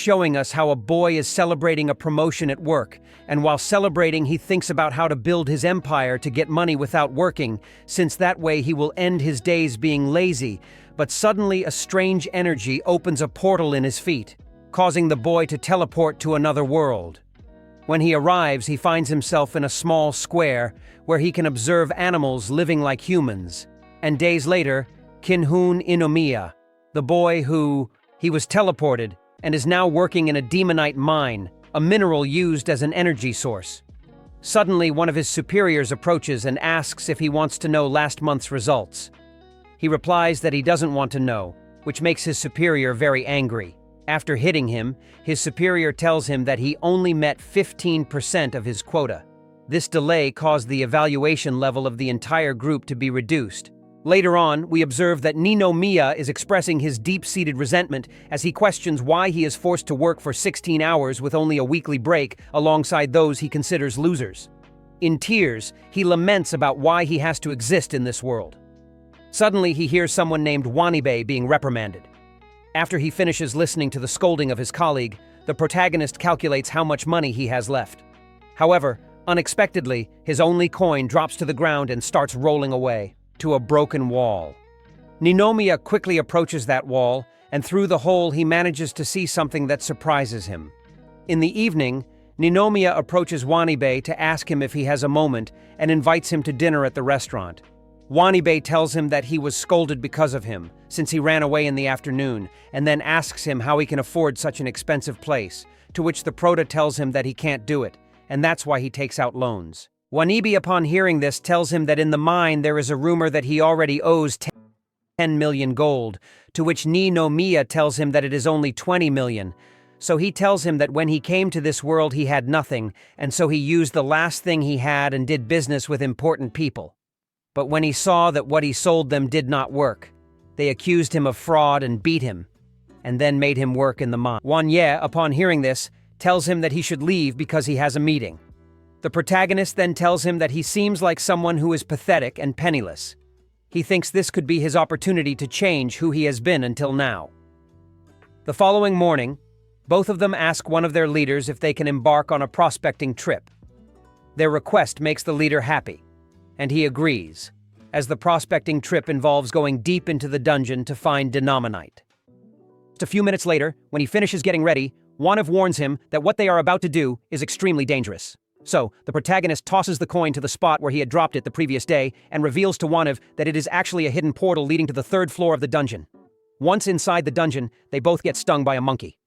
showing us how a boy is celebrating a promotion at work, and while celebrating he thinks about how to build his empire to get money without working, since that way he will end his days being lazy, but suddenly a strange energy opens a portal in his feet, causing the boy to teleport to another world. When he arrives, he finds himself in a small square where he can observe animals living like humans. And days later, Kinhoon Inomiya, the boy he was teleported and is now working in a demonite mine, a mineral used as an energy source. Suddenly, one of his superiors approaches and asks if he wants to know last month's results. He replies that he doesn't want to know, which makes his superior very angry. After hitting him, his superior tells him that he only met 15% of his quota. This delay caused the evaluation level of the entire group to be reduced. Later on, we observe that Ninomiya is expressing his deep-seated resentment as he questions why he is forced to work for 16 hours with only a weekly break alongside those he considers losers. In tears, he laments about why he has to exist in this world. Suddenly, he hears someone named Wanibe being reprimanded. After he finishes listening to the scolding of his colleague, the protagonist calculates how much money he has left. However, unexpectedly, his only coin drops to the ground and starts rolling away to a broken wall. Ninomiya quickly approaches that wall, and through the hole he manages to see something that surprises him. In the evening, Ninomiya approaches Wanibe to ask him if he has a moment and invites him to dinner at the restaurant. Wanibe tells him that he was scolded because of him, since he ran away in the afternoon, and then asks him how he can afford such an expensive place, to which the prota tells him that he can't do it, and that's why he takes out loans. Wanibe, upon hearing this, tells him that in the mine there is a rumor that he already owes 10 million gold, to which Ninomiya tells him that it is only 20 million. So he tells him that when he came to this world he had nothing, and so he used the last thing he had and did business with important people. But when he saw that what he sold them did not work, they accused him of fraud and beat him, and then made him work in the mine. Wanye, upon hearing this, tells him that he should leave because he has a meeting. The protagonist then tells him that he seems like someone who is pathetic and penniless. He thinks this could be his opportunity to change who he has been until now. The following morning, both of them ask one of their leaders if they can embark on a prospecting trip. Their request makes the leader happy, and he agrees, as the prospecting trip involves going deep into the dungeon to find denominite. Just a few minutes later, when he finishes getting ready, Wanive warns him that what they are about to do is extremely dangerous. So, the protagonist tosses the coin to the spot where he had dropped it the previous day and reveals to Wanive that it is actually a hidden portal leading to the 3rd floor of the dungeon. Once inside the dungeon, they both get stung by a monkey.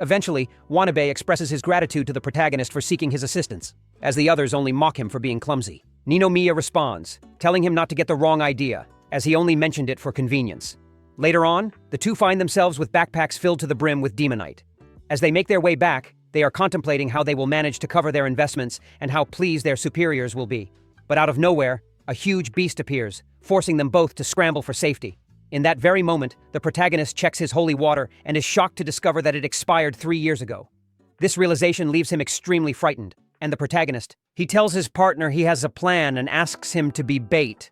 Eventually, Wanibe expresses his gratitude to the protagonist for seeking his assistance, as the others only mock him for being clumsy. Ninomiya responds, telling him not to get the wrong idea, as he only mentioned it for convenience. Later on, the two find themselves with backpacks filled to the brim with demonite. As they make their way back, they are contemplating how they will manage to cover their investments and how pleased their superiors will be. But out of nowhere, a huge beast appears, forcing them both to scramble for safety. In that very moment, the protagonist checks his holy water and is shocked to discover that it expired 3 years ago. This realization leaves him extremely frightened, and the protagonist, he tells his partner he has a plan and asks him to be bait.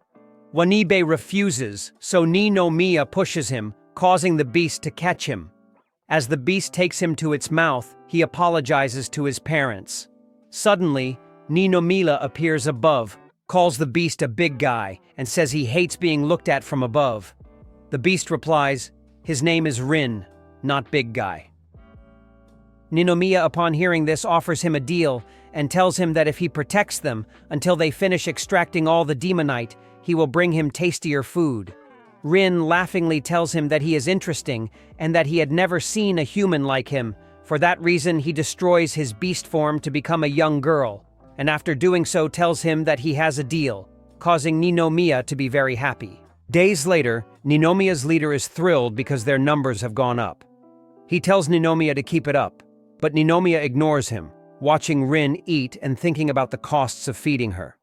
Wanibe refuses, so Ninomiya pushes him, causing the beast to catch him. As the beast takes him to its mouth, he apologizes to his parents. Suddenly, Ninomiya appears above, calls the beast a big guy, and says he hates being looked at from above. The beast replies, his name is Rin, not big guy. Ninomiya, upon hearing this, offers him a deal and tells him that if he protects them until they finish extracting all the demonite, he will bring him tastier food. Rin laughingly tells him that he is interesting and that he had never seen a human like him. For that reason, he destroys his beast form to become a young girl, and after doing so tells him that he has a deal, causing Ninomiya to be very happy. Days later, Ninomiya's leader is thrilled because their numbers have gone up. He tells Ninomiya to keep it up, but Ninomiya ignores him, watching Rin eat and thinking about the costs of feeding her.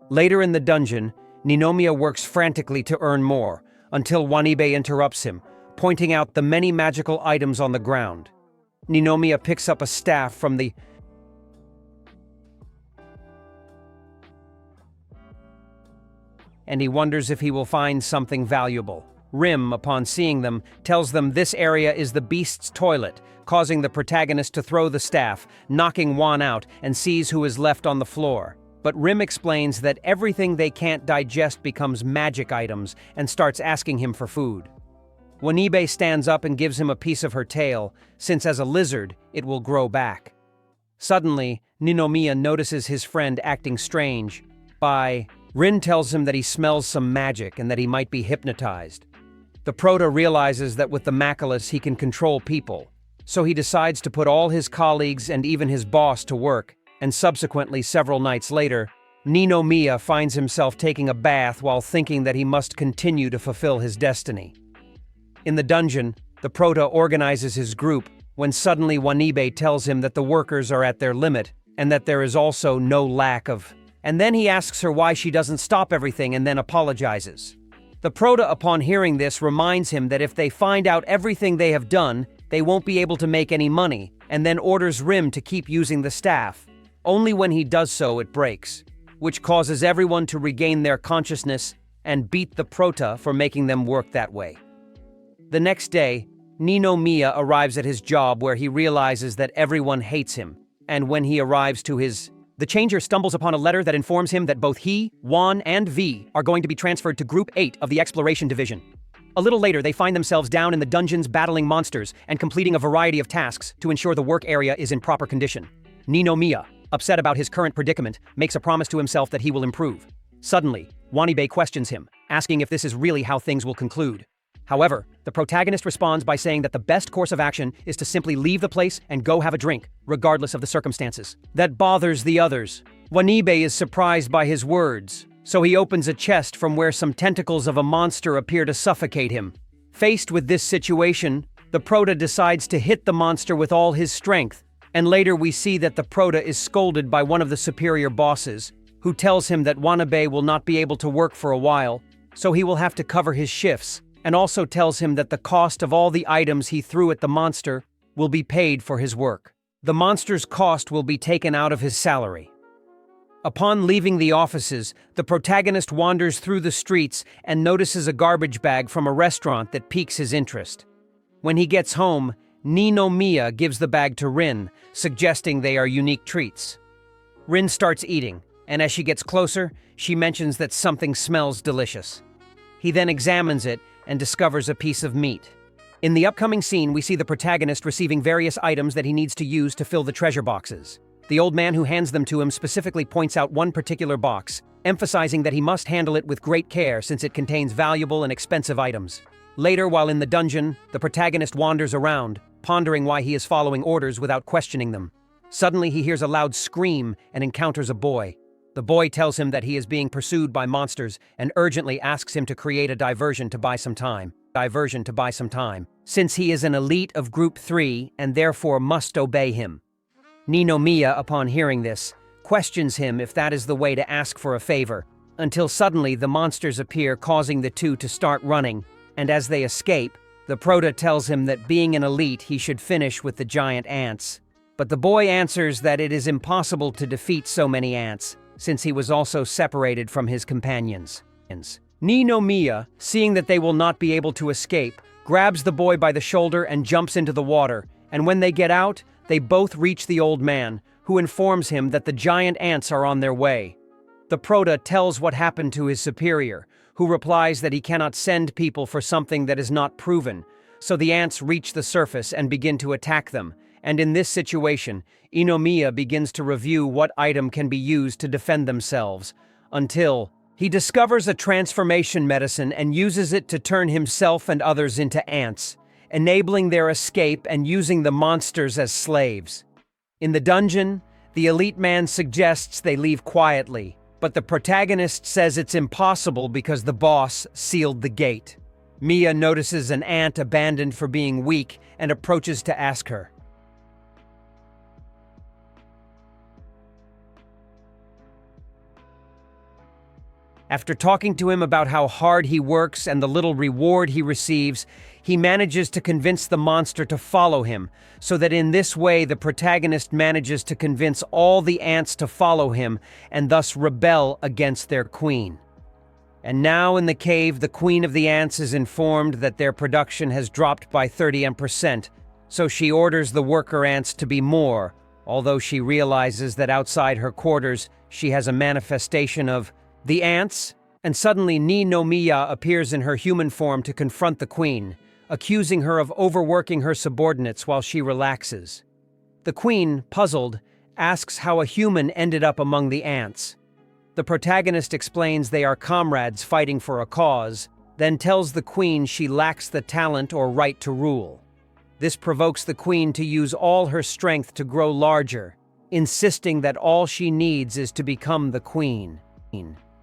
Later in the dungeon, Ninomiya works frantically to earn more, until Wanibe interrupts him, pointing out the many magical items on the ground. Ninomiya picks up a staff from the and he wonders if he will find something valuable. Rim, upon seeing them, tells them this area is the beast's toilet, causing the protagonist to throw the staff, knocking Juan out, and sees who is left on the floor. But Rim explains that everything they can't digest becomes magic items and starts asking him for food. Wanibe stands up and gives him a piece of her tail, since as a lizard, it will grow back. Suddenly, Ninomiya notices his friend acting strange. Rin tells him that he smells some magic and that he might be hypnotized. The Prota realizes that with the Macculus he can control people, so he decides to put all his colleagues and even his boss to work, and subsequently several nights later, Ninomiya finds himself taking a bath while thinking that he must continue to fulfill his destiny. In the dungeon, the Prota organizes his group when suddenly Wanibe tells him that the workers are at their limit and that there is also no lack of... And then he asks her why she doesn't stop everything and then apologizes. The Prota, upon hearing this, reminds him that if they find out everything they have done, they won't be able to make any money, and then orders Rim to keep using the staff. Only when he does so, it breaks, which causes everyone to regain their consciousness and beat the Prota for making them work that way. The next day, Ninomiya arrives at his job where he realizes that everyone hates him, and when he arrives to the Changer stumbles upon a letter that informs him that both he, Juan, and V are going to be transferred to Group 8 of the Exploration Division. A little later, they find themselves down in the dungeons battling monsters and completing a variety of tasks to ensure the work area is in proper condition. Ninomiya, upset about his current predicament, makes a promise to himself that he will improve. Suddenly, Wanibe questions him, asking if this is really how things will conclude. However, the protagonist responds by saying that the best course of action is to simply leave the place and go have a drink, regardless of the circumstances. That bothers the others. Wanibe is surprised by his words, so he opens a chest from where some tentacles of a monster appear to suffocate him. Faced with this situation, the Prota decides to hit the monster with all his strength, and later we see that the Prota is scolded by one of the superior bosses, who tells him that Wanibe will not be able to work for a while, so he will have to cover his shifts, and also tells him that the cost of all the items he threw at the monster will be paid for his work. The monster's cost will be taken out of his salary. Upon leaving the offices, the protagonist wanders through the streets and notices a garbage bag from a restaurant that piques his interest. When he gets home, Ninomiya gives the bag to Rin, suggesting they are unique treats. Rin starts eating, and as she gets closer, she mentions that something smells delicious. He then examines it and discovers a piece of meat. In the upcoming scene, we see the protagonist receiving various items that he needs to use to fill the treasure boxes. The old man who hands them to him specifically points out one particular box, emphasizing that he must handle it with great care since it contains valuable and expensive items. Later, while in the dungeon, the protagonist wanders around, pondering why he is following orders without questioning them. Suddenly, he hears a loud scream and encounters a boy. The boy tells him that he is being pursued by monsters and urgently asks him to create a diversion to buy some time. Since he is an elite of Group 3 and therefore must obey him. Ninomiya, upon hearing this, questions him if that is the way to ask for a favor, until suddenly the monsters appear, causing the two to start running, and as they escape, the Prota tells him that being an elite he should finish with the giant ants. But the boy answers that it is impossible to defeat so many ants, since he was also separated from his companions. Ninomiya, seeing that they will not be able to escape, grabs the boy by the shoulder and jumps into the water, and when they get out, they both reach the old man, who informs him that the giant ants are on their way. The Prota tells what happened to his superior, who replies that he cannot send people for something that is not proven, so the ants reach the surface and begin to attack them, and in this situation, Ninomiya begins to review what item can be used to defend themselves, until he discovers a transformation medicine and uses it to turn himself and others into ants, enabling their escape and using the monsters as slaves. In the dungeon, the elite man suggests they leave quietly, but the protagonist says it's impossible because the boss sealed the gate. Mia notices an ant abandoned for being weak and approaches to ask her. After talking to him about how hard he works and the little reward he receives, he manages to convince the monster to follow him, so that in this way the protagonist manages to convince all the ants to follow him and thus rebel against their queen. And now in the cave, the queen of the ants is informed that their production has dropped by 30%, so she orders the worker ants to be more, although she realizes that outside her quarters she has a manifestation of the ants, and suddenly Ninomiya appears in her human form to confront the queen, accusing her of overworking her subordinates while she relaxes. The queen, puzzled, asks how a human ended up among the ants. The protagonist explains they are comrades fighting for a cause, then tells the queen she lacks the talent or right to rule. This provokes the queen to use all her strength to grow larger, insisting that all she needs is to become the queen.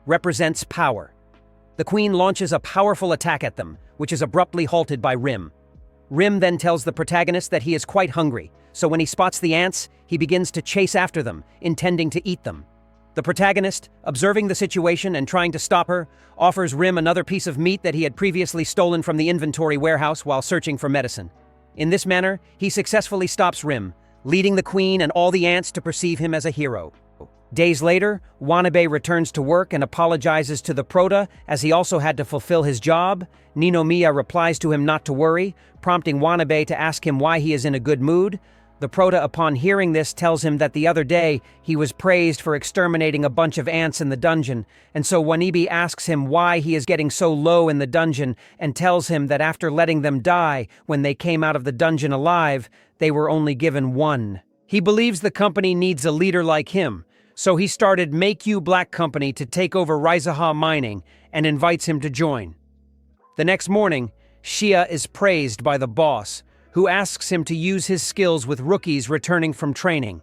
Represents power. The queen launches a powerful attack at them, which is abruptly halted by Rim. Rim then tells the protagonist that he is quite hungry, so when he spots the ants, he begins to chase after them, intending to eat them. The protagonist, observing the situation and trying to stop her, offers Rim another piece of meat that he had previously stolen from the inventory warehouse while searching for medicine. In this manner, he successfully stops Rim, leading the queen and all the ants to perceive him as a hero. Days later, Wanabe returns to work and apologizes to the Prota as he also had to fulfill his job. Ninomiya replies to him not to worry, prompting Wanabe to ask him why he is in a good mood. The Prota, upon hearing this, tells him that the other day he was praised for exterminating a bunch of ants in the dungeon, and so Wanabe asks him why he is getting so low in the dungeon and tells him that after letting them die when they came out of the dungeon alive, they were only given one. He believes the company needs a leader like him, so he started Make You Black Company to take over Raizaha Mining and invites him to join. The next morning, Shia is praised by the boss, who asks him to use his skills with rookies returning from training.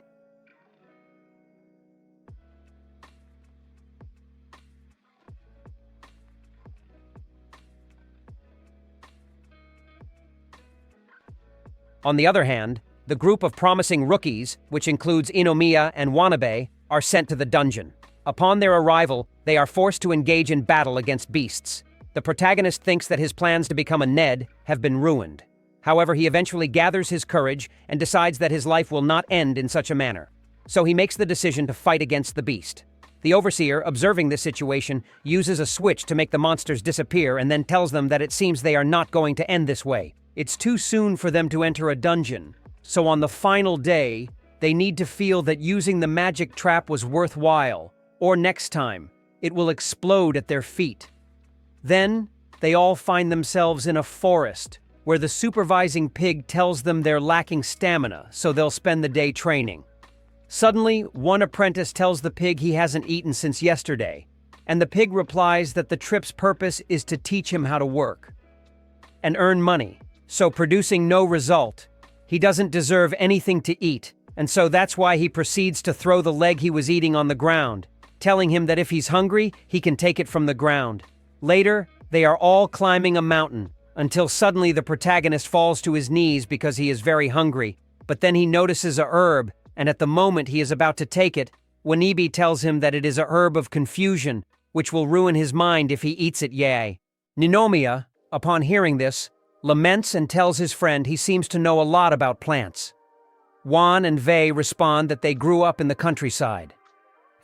On the other hand, the group of promising rookies, which includes Inomiya and Wanabe, are sent to the dungeon. Upon their arrival, they are forced to engage in battle against beasts. The protagonist thinks that his plans to become a Ned have been ruined. However, he eventually gathers his courage and decides that his life will not end in such a manner. So he makes the decision to fight against the beast. The overseer, observing this situation, uses a switch to make the monsters disappear and then tells them that it seems they are not going to end this way. It's too soon for them to enter a dungeon, so on the final day, they need to feel that using the magic trap was worthwhile, or next time, it will explode at their feet. Then, they all find themselves in a forest, where the supervising pig tells them they're lacking stamina, so they'll spend the day training. Suddenly, one apprentice tells the pig he hasn't eaten since yesterday, and the pig replies that the trip's purpose is to teach him how to work and earn money, so producing no result, he doesn't deserve anything to eat, and so that's why he proceeds to throw the leg he was eating on the ground, telling him that if he's hungry, he can take it from the ground. Later, they are all climbing a mountain, until suddenly the protagonist falls to his knees because he is very hungry, but then he notices a herb, and at the moment he is about to take it, Wanabe tells him that it is a herb of confusion, which will ruin his mind if he eats it. Yay. Ninomiya, upon hearing this, laments and tells his friend he seems to know a lot about plants. Juan and Vei respond that they grew up in the countryside.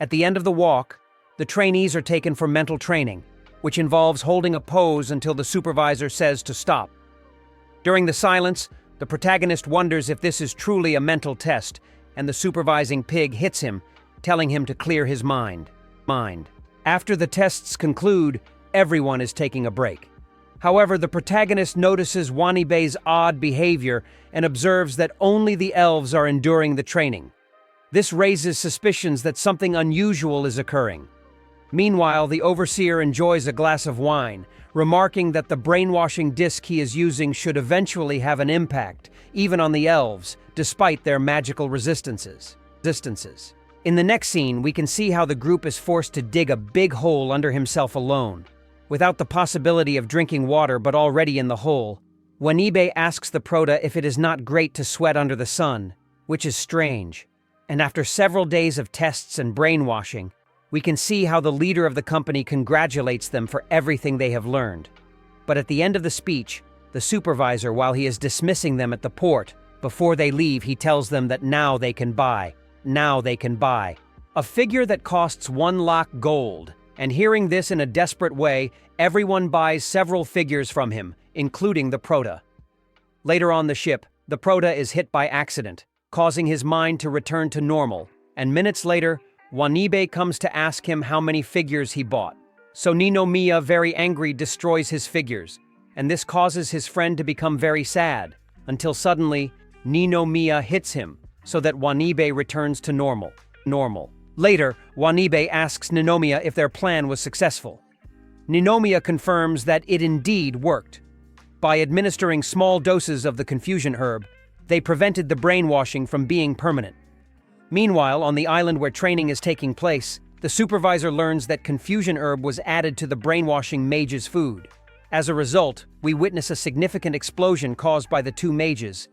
At the end of the walk, the trainees are taken for mental training, which involves holding a pose until the supervisor says to stop. During the silence, the protagonist wonders if this is truly a mental test, and the supervising pig hits him, telling him to clear his mind. After the tests conclude, everyone is taking a break. However, the protagonist notices Wanabe's odd behavior and observes that only the elves are enduring the training. This raises suspicions that something unusual is occurring. Meanwhile, the overseer enjoys a glass of wine, remarking that the brainwashing disc he is using should eventually have an impact, even on the elves, despite their magical resistances. In the next scene, we can see how the group is forced to dig a big hole under himself alone. Without the possibility of drinking water but already in the hole, Wanabe asks the Prota if it is not great to sweat under the sun, which is strange. And after several days of tests and brainwashing, we can see how the leader of the company congratulates them for everything they have learned. But at the end of the speech, the supervisor, while he is dismissing them at the port, before they leave, he tells them that now they can buy a figure that costs 1 lakh gold. And hearing this in a desperate way, everyone buys several figures from him, including the Prota. Later on the ship, the prota is hit by accident, causing his mind to return to normal, and minutes later, Wanibe comes to ask him how many figures he bought. So Ninomiya, very angry, destroys his figures, and this causes his friend to become very sad, until suddenly, Ninomiya hits him, so that Wanibe returns to normal. Later, Wanibe asks Ninomiya if their plan was successful. Ninomiya confirms that it indeed worked. By administering small doses of the confusion herb, they prevented the brainwashing from being permanent. Meanwhile, on the island where training is taking place, the supervisor learns that confusion herb was added to the brainwashing mage's food. As a result, we witness a significant explosion caused by the two mages.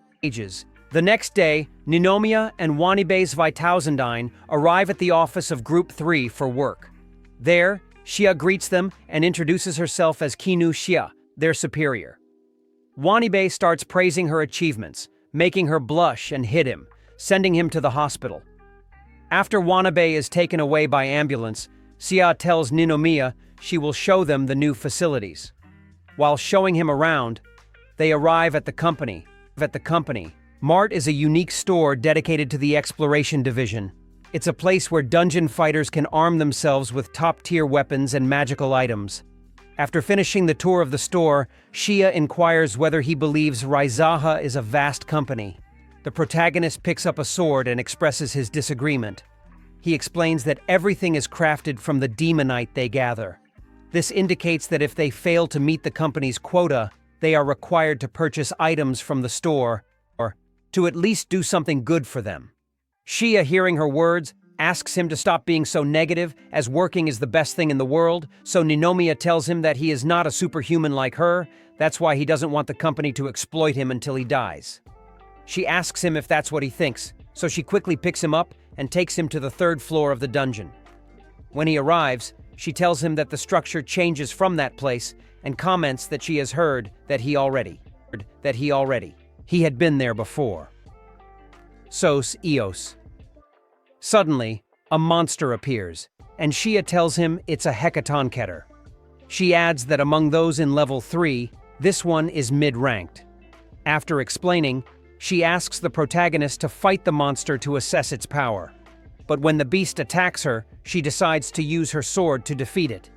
The next day, Ninomiya and Wanibe's Vitausendine arrive at the office of Group 3 for work. There, Xia greets them and introduces herself as Kinu Xia, their superior. Wanibe starts praising her achievements, making her blush and hit him, sending him to the hospital. After Wanibe is taken away by ambulance, Xia tells Ninomiya she will show them the new facilities. While showing him around, they arrive at the company. Mart is a unique store dedicated to the exploration division. It's a place where dungeon fighters can arm themselves with top-tier weapons and magical items. After finishing the tour of the store, Xia inquires whether he believes Raizaha is a vast company. The protagonist picks up a sword and expresses his disagreement. He explains that everything is crafted from the demonite they gather. This indicates that if they fail to meet the company's quota, they are required to purchase items from the store, or to at least do something good for them. Xia, hearing her words, asks him to stop being so negative, as working is the best thing in the world, so Ninomiya tells him that he is not a superhuman like her. That's why he doesn't want the company to exploit him until he dies. She asks him if that's what he thinks, so she quickly picks him up and takes him to the 3rd floor of the dungeon. When he arrives, she tells him that the structure changes from that place and comments that she has heard that he had been there before. Sos Eos. Suddenly, a monster appears, and Xia tells him it's a Hecatonketer. She adds that among those in level 3, this one is mid-ranked. After explaining, she asks the protagonist to fight the monster to assess its power. But when the beast attacks her, she decides to use her sword to defeat it.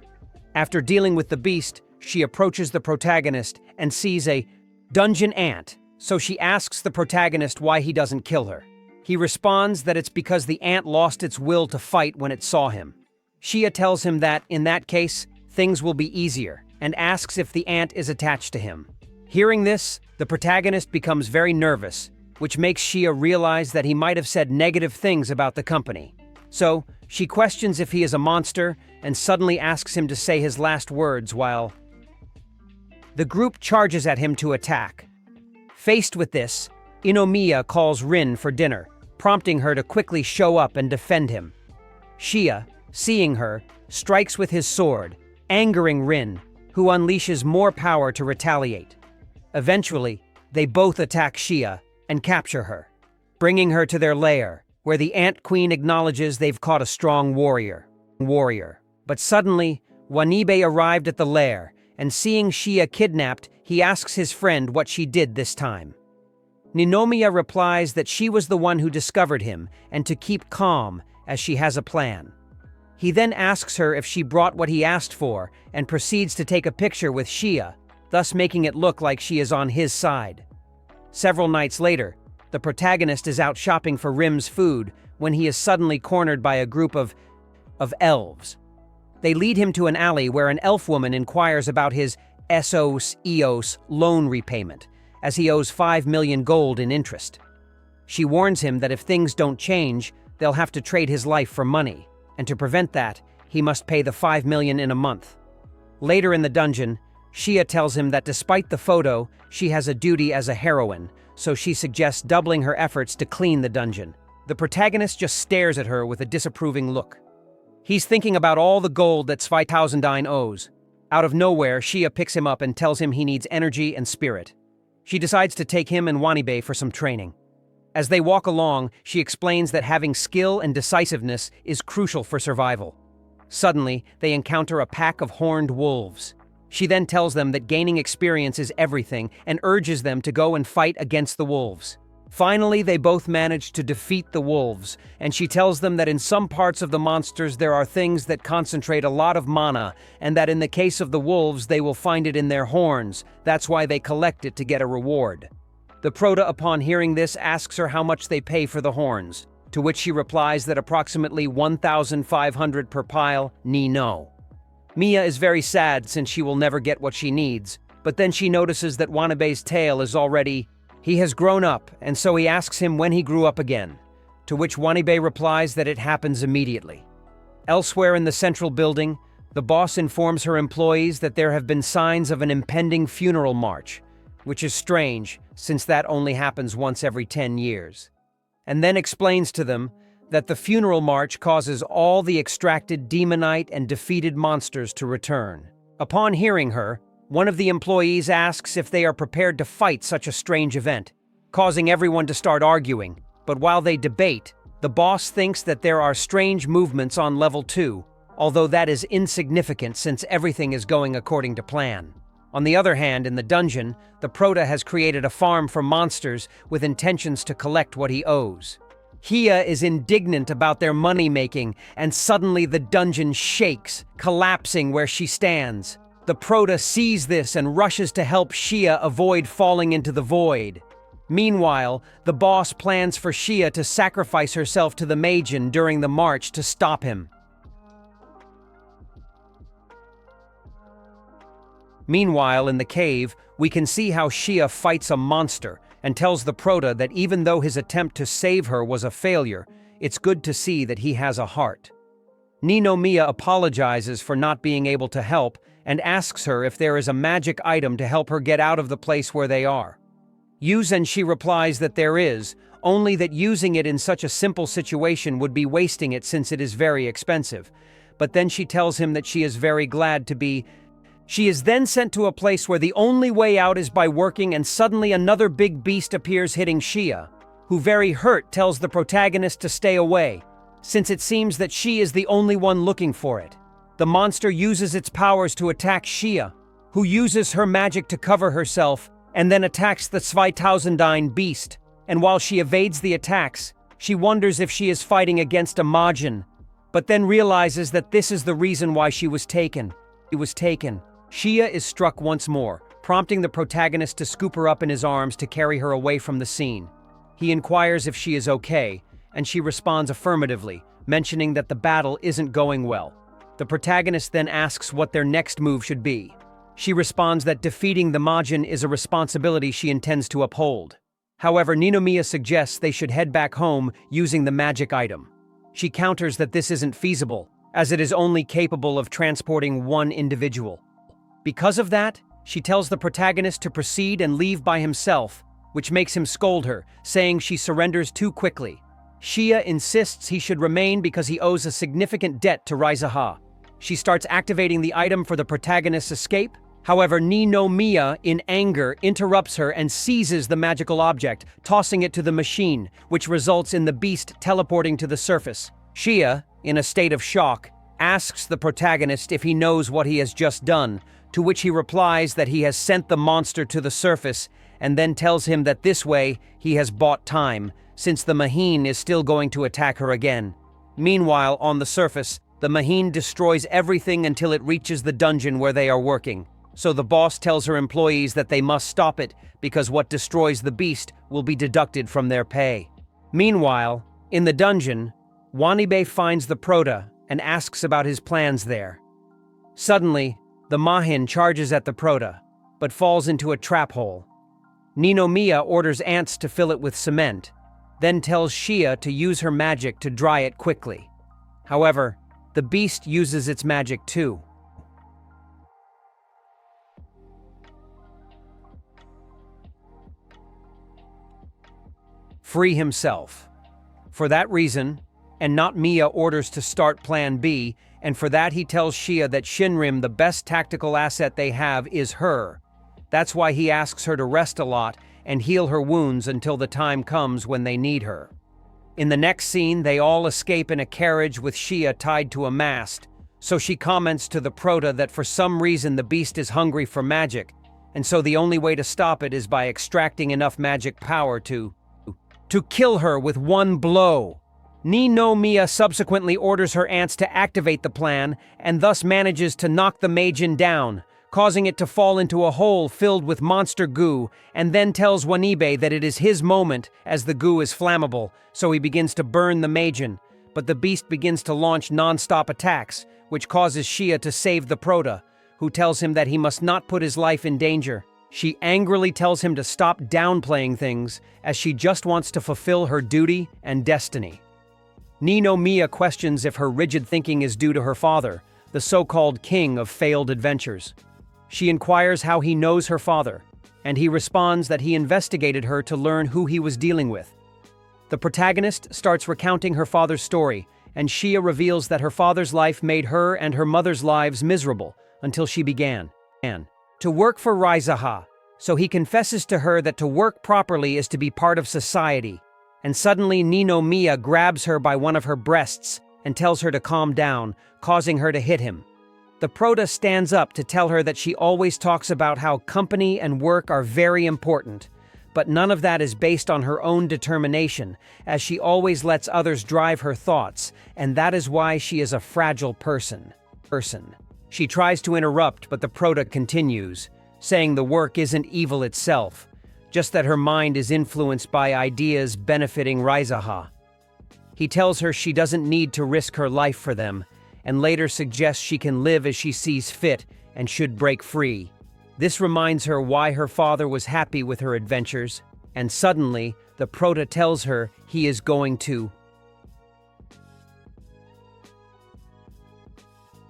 After dealing with the beast, she approaches the protagonist and sees a dungeon ant, so she asks the protagonist why he doesn't kill her. He responds that it's because the ant lost its will to fight when it saw him. Xia tells him that, in that case, things will be easier, and asks if the ant is attached to him. Hearing this, the protagonist becomes very nervous, which makes Xia realize that he might have said negative things about the company. So, she questions if he is a monster, and suddenly asks him to say his last words while the group charges at him to attack. Faced with this, Inomiya calls Rin for dinner, prompting her to quickly show up and defend him. Xia, seeing her, strikes with his sword, angering Rin, who unleashes more power to retaliate. Eventually, they both attack Xia and capture her, bringing her to their lair, where the Ant Queen acknowledges they've caught a strong warrior. But suddenly, Wanibe arrived at the lair, and seeing Xia kidnapped, he asks his friend what she did this time. Ninomiya replies that she was the one who discovered him, and to keep calm, as she has a plan. He then asks her if she brought what he asked for, and proceeds to take a picture with Xia, thus making it look like she is on his side. Several nights later, the protagonist is out shopping for Rim's food when he is suddenly cornered by a group of elves. They lead him to an alley where an elf woman inquires about his Eos loan repayment, as he owes 5 million gold in interest. She warns him that if things don't change, they'll have to trade his life for money, and to prevent that, he must pay the 5 million in a month. Later in the dungeon, Xia tells him that despite the photo, she has a duty as a heroine, so she suggests doubling her efforts to clean the dungeon. The protagonist just stares at her with a disapproving look. He's thinking about all the gold that Vitausendine owes. Out of nowhere, Xia picks him up and tells him he needs energy and spirit. She decides to take him and Wanibe for some training. As they walk along, she explains that having skill and decisiveness is crucial for survival. Suddenly, they encounter a pack of horned wolves. She then tells them that gaining experience is everything and urges them to go and fight against the wolves. Finally, they both manage to defeat the wolves, and she tells them that in some parts of the monsters there are things that concentrate a lot of mana, and that in the case of the wolves they will find it in their horns. That's why they collect it to get a reward. The Proto, upon hearing this, asks her how much they pay for the horns, to which she replies that approximately 1,500 per pile, ni no. Mia is very sad since she will never get what she needs, but then she notices that Wanabe's tail is already... He has grown up, and so he asks him when he grew up again, to which Wanabe replies that it happens immediately. Elsewhere in the central building, the boss informs her employees that there have been signs of an impending funeral march, which is strange since that only happens once every 10 years, and then explains to them that the funeral march causes all the extracted demonite and defeated monsters to return. Upon hearing her, one of the employees asks if they are prepared to fight such a strange event, causing everyone to start arguing. But while they debate, the boss thinks that there are strange movements on level 2, although that is insignificant since everything is going according to plan. On the other hand, in the dungeon, the Proto has created a farm for monsters with intentions to collect what he owes. Hia is indignant about their money-making, and suddenly the dungeon shakes, collapsing where she stands. The Proto sees this and rushes to help Shia avoid falling into the void. Meanwhile, the boss plans for Shia to sacrifice herself to the Magian during the march to stop him. Meanwhile, in the cave, we can see how Shia fights a monster and tells the Proto that even though his attempt to save her was a failure, it's good to see that he has a heart. Ninomiya apologizes for not being able to help and asks her if there is a magic item to help her get out of the place where they are. And she replies that there is, only that using it in such a simple situation would be wasting it since it is very expensive. But then she tells him that she is very glad to be. She is then sent to a place where the only way out is by working, and suddenly another big beast appears hitting Shia, who very hurt tells the protagonist to stay away, since it seems that she is the only one looking for it. The monster uses its powers to attack Shia, who uses her magic to cover herself, and then attacks the Sl4ve beast. And while she evades the attacks, she wonders if she is fighting against a Magian, but then realizes that this is the reason why she was taken. Shia is struck once more, prompting the protagonist to scoop her up in his arms to carry her away from the scene. He inquires if she is okay, and she responds affirmatively, mentioning that the battle isn't going well. The protagonist then asks what their next move should be. She responds that defeating the Magian is a responsibility she intends to uphold. However, Ninomiya suggests they should head back home using the magic item. She counters that this isn't feasible, as it is only capable of transporting one individual. Because of that, she tells the protagonist to proceed and leave by himself, which makes him scold her, saying she surrenders too quickly. Shia insists he should remain because he owes a significant debt to Raizaha. She starts activating the item for the protagonist's escape. However, Ninomiya, in anger, interrupts her and seizes the magical object, tossing it to the machine, which results in the beast teleporting to the surface. Shia, in a state of shock, asks the protagonist if he knows what he has just done, to which he replies that he has sent the monster to the surface, and then tells him that this way he has bought time, since the Maheen is still going to attack her again. Meanwhile, on the surface, the Maheen destroys everything until it reaches the dungeon where they are working. So the boss tells her employees that they must stop it because what destroys the beast will be deducted from their pay. Meanwhile, in the dungeon, Wanabe finds the Proto and asks about his plans there. Suddenly, the Maheen charges at the Proto, but falls into a trap hole. Ninomiya orders ants to fill it with cement, then tells Shia to use her magic to dry it quickly. However, the beast uses its magic too. Free himself. For that reason, and not Mia orders to start Plan B, and for that he tells Shia that Shinrim, the best tactical asset they have, is her. That's why he asks her to rest a lot and heal her wounds until the time comes when they need her. In the next scene, they all escape in a carriage with Shia tied to a mast, So she comments to the Prota that for some reason the beast is hungry for magic, and so the only way to stop it is by extracting enough magic power to kill her with one blow. Ni no Mia subsequently orders her aunts to activate the plan and thus manages to knock the Majin down, causing it to fall into a hole filled with monster goo, and then tells Wanibe that it is his moment as the goo is flammable, so he begins to burn the Majin. But the beast begins to launch non-stop attacks, which causes Shia to save the Prota, who tells him that he must not put his life in danger. She angrily tells him to stop downplaying things, as she just wants to fulfill her duty and destiny. Ni no Mia questions if her rigid thinking is due to her father, the so-called king of failed adventures. She inquires how he knows her father, and he responds that he investigated her to learn who he was dealing with. The protagonist starts recounting her father's story, and Shia reveals that her father's life made her and her mother's lives miserable until she began to work for Raizaha. So he confesses to her that to work properly is to be part of society, and suddenly Ni no Mia grabs her by one of her breasts and tells her to calm down, causing her to hit him. The Prota stands up to tell her that she always talks about how company and work are very important, but none of that is based on her own determination, as she always lets others drive her thoughts, and that is why she is a fragile person. She tries to interrupt, but the Prota continues, saying the work isn't evil itself, just that her mind is influenced by ideas benefiting Raizaha. He tells her she doesn't need to risk her life for them, and later suggests she can live as she sees fit and should break free. This reminds her why her father was happy with her adventures, and suddenly, the Prota tells her he is going to.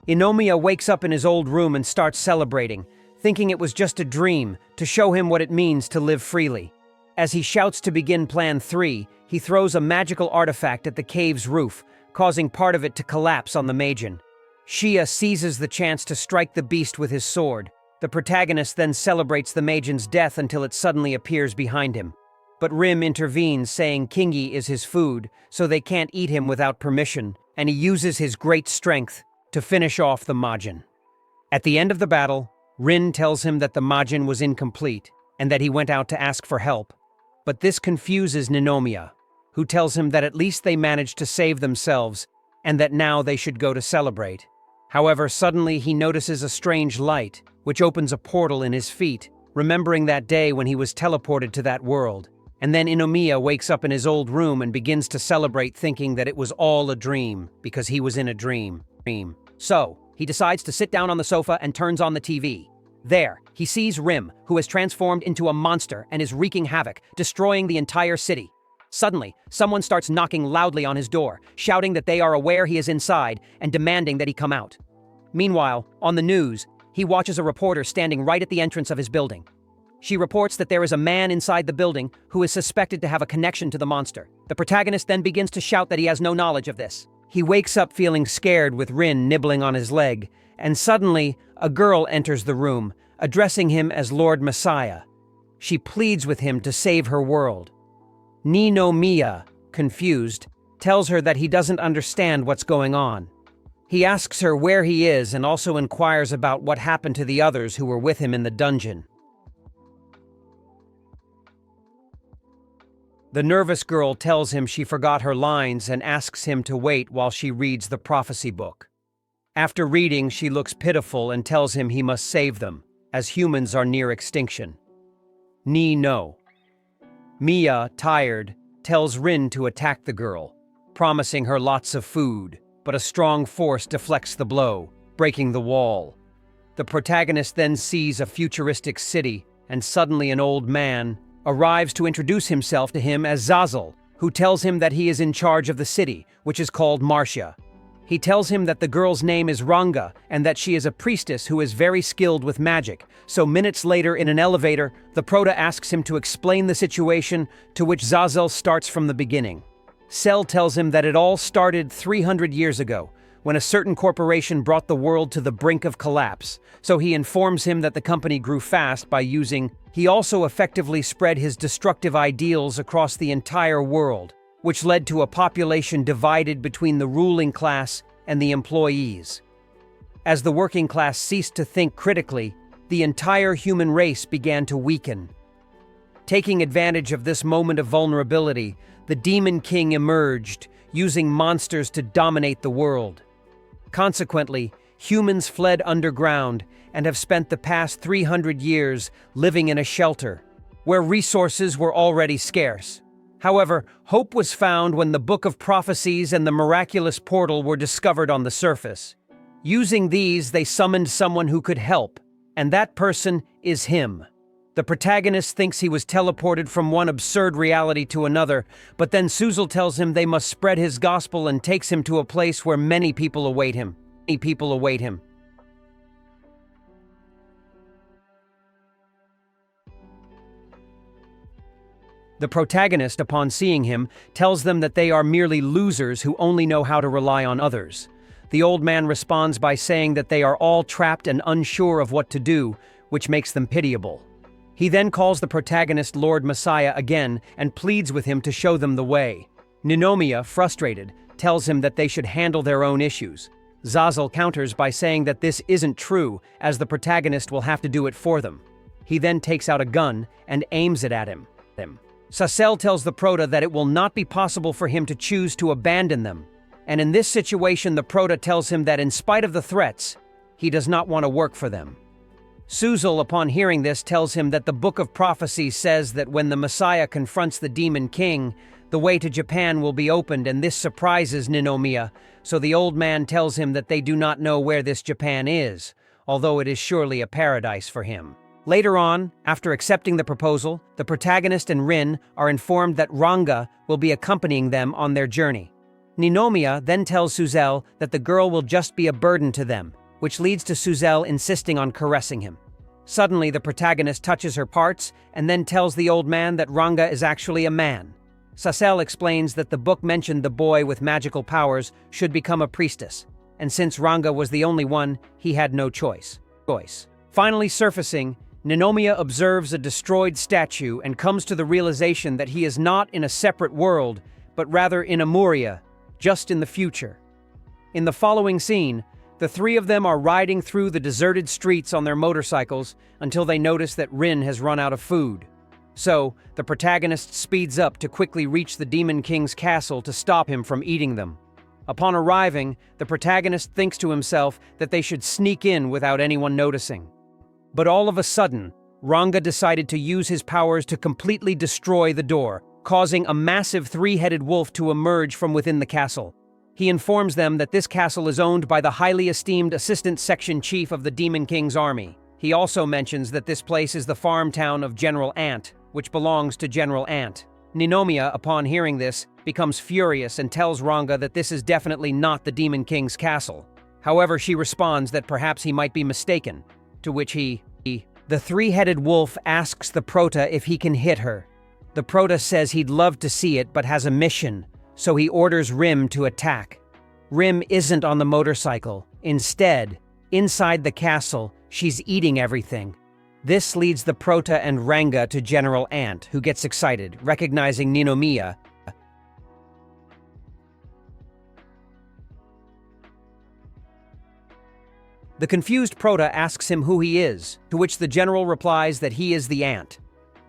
Inomiya wakes up in his old room and starts celebrating, thinking it was just a dream to show him what it means to live freely. As he shouts to begin Plan 3, he throws a magical artifact at the cave's roof, causing part of it to collapse on the Majin. Shia seizes the chance to strike the beast with his sword. The protagonist then celebrates the Majin's death until it suddenly appears behind him. But Rim intervenes, saying Kingi is his food, so they can't eat him without permission, and he uses his great strength to finish off the Majin. At the end of the battle, Rin tells him that the Majin was incomplete, and that he went out to ask for help. But this confuses Ninomiya, who tells him that at least they managed to save themselves, and that now they should go to celebrate. However, suddenly he notices a strange light, which opens a portal in his feet, remembering that day when he was teleported to that world. And then Inomiya wakes up in his old room and begins to celebrate, thinking that it was all a dream, because he was in a dream. So, he decides to sit down on the sofa and turns on the TV. There, he sees Rim, who has transformed into a monster and is wreaking havoc, destroying the entire city. Suddenly, someone starts knocking loudly on his door, shouting that they are aware he is inside and demanding that he come out. Meanwhile, on the news, he watches a reporter standing right at the entrance of his building. She reports that there is a man inside the building who is suspected to have a connection to the monster. The protagonist then begins to shout that he has no knowledge of this. He wakes up feeling scared with Rin nibbling on his leg, and suddenly, a girl enters the room, addressing him as Lord Messiah. She pleads with him to save her world. Ni no Mia, confused, tells her that he doesn't understand what's going on. He asks her where he is and also inquires about what happened to the others who were with him in the dungeon. The nervous girl tells him she forgot her lines and asks him to wait while she reads the prophecy book. After reading, she looks pitiful and tells him he must save them, as humans are near extinction. Ni no. Mia, tired, tells Rin to attack the girl, promising her lots of food, but a strong force deflects the blow, breaking the wall. The protagonist then sees a futuristic city, and suddenly an old man arrives to introduce himself to him as Zazel, who tells him that he is in charge of the city, which is called Marcia. He tells him that the girl's name is Ranga and that she is a priestess who is very skilled with magic, so minutes later in an elevator, the Prota asks him to explain the situation, to which Zazel starts from the beginning. Sel tells him that it all started 300 years ago, when a certain corporation brought the world to the brink of collapse, so he informs him that the company grew fast by using. He also effectively spread his destructive ideals across the entire world, which led to a population divided between the ruling class and the employees. As the working class ceased to think critically, the entire human race began to weaken. Taking advantage of this moment of vulnerability, the Demon King emerged, using monsters to dominate the world. Consequently, humans fled underground and have spent the past 300 years living in a shelter, where resources were already scarce. However, hope was found when the Book of Prophecies and the miraculous portal were discovered on the surface. Using these, they summoned someone who could help, and that person is him. The protagonist thinks he was teleported from one absurd reality to another, but then Sl4ve tells him they must spread his gospel and takes him to a place where many people await him. The protagonist, upon seeing him, tells them that they are merely losers who only know how to rely on others. The old man responds by saying that they are all trapped and unsure of what to do, which makes them pitiable. He then calls the protagonist Lord Messiah again and pleads with him to show them the way. Ninomiya, frustrated, tells him that they should handle their own issues. Sl4ve counters by saying that this isn't true, as the protagonist will have to do it for them. He then takes out a gun and aims it at him. Sl4ve tells the Prota that it will not be possible for him to choose to abandon them. And in this situation, the Prota tells him that in spite of the threats, he does not want to work for them. Sl4ve, upon hearing this, tells him that the Book of Prophecy says that when the Messiah confronts the Demon King, the way to Japan will be opened, and this surprises Ninomiya, so the old man tells him that they do not know where this Japan is, although it is surely a paradise for him. Later on, after accepting the proposal, the protagonist and Rin are informed that Ranga will be accompanying them on their journey. Ninomiya then tells Sl4ve that the girl will just be a burden to them, which leads to Sl4ve insisting on caressing him. Suddenly, the protagonist touches her parts and then tells the old man that Ranga is actually a man. Sl4ve explains that the book mentioned the boy with magical powers should become a priestess, and since Ranga was the only one, he had no choice. Finally surfacing, Ninomiya observes a destroyed statue and comes to the realization that he is not in a separate world, but rather in Amuria, just in the future. In the following scene, the three of them are riding through the deserted streets on their motorcycles until they notice that Rin has run out of food. So, the protagonist speeds up to quickly reach the Demon King's castle to stop him from eating them. Upon arriving, the protagonist thinks to himself that they should sneak in without anyone noticing. But all of a sudden, Ranga decided to use his powers to completely destroy the door, causing a massive three-headed wolf to emerge from within the castle. He informs them that this castle is owned by the highly esteemed Assistant Section Chief of the Demon King's army. He also mentions that this place is the farm town of General Ant, which belongs to General Ant. Ninomiya, upon hearing this, becomes furious and tells Ranga that this is definitely not the Demon King's castle. However, she responds that perhaps he might be mistaken, to which the three-headed wolf asks the Prota if he can hit her. The Prota says he'd love to see it but has a mission, so he orders Rim to attack. Rim isn't on the motorcycle. Instead, inside the castle, she's eating everything. This leads the Prota and Ranga to General Ant, who gets excited, recognizing Ninomiya. The confused Prota asks him who he is, to which the general replies that he is the Ant.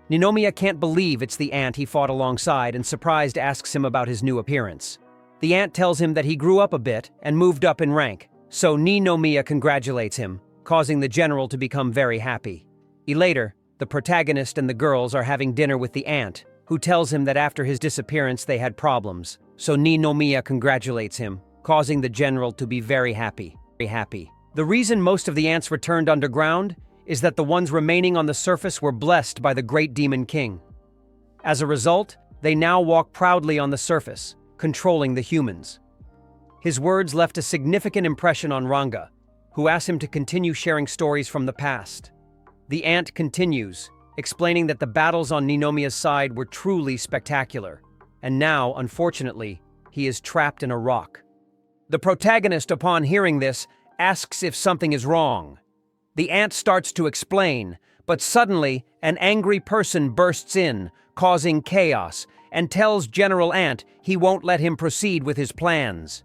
Ninomiya can't believe it's the Ant he fought alongside and surprised asks him about his new appearance. The Ant tells him that he grew up a bit and moved up in rank, so Ninomiya congratulates him, causing the general to become very happy. Later, the protagonist and the girls are having dinner with the Ant, who tells him that after his disappearance they had problems, so Ninomiya congratulates him, causing the general to be very happy. The reason most of the ants returned underground is that the ones remaining on the surface were blessed by the great Demon King. As a result, they now walk proudly on the surface, controlling the humans. His words left a significant impression on Ranga, who asked him to continue sharing stories from the past. The Ant continues, explaining that the battles on Ninomiya's side were truly spectacular, and now, unfortunately, he is trapped in a rock. The protagonist, upon hearing this, asks if something is wrong. The Ant starts to explain, but suddenly an angry person bursts in, causing chaos, and tells General Ant he won't let him proceed with his plans.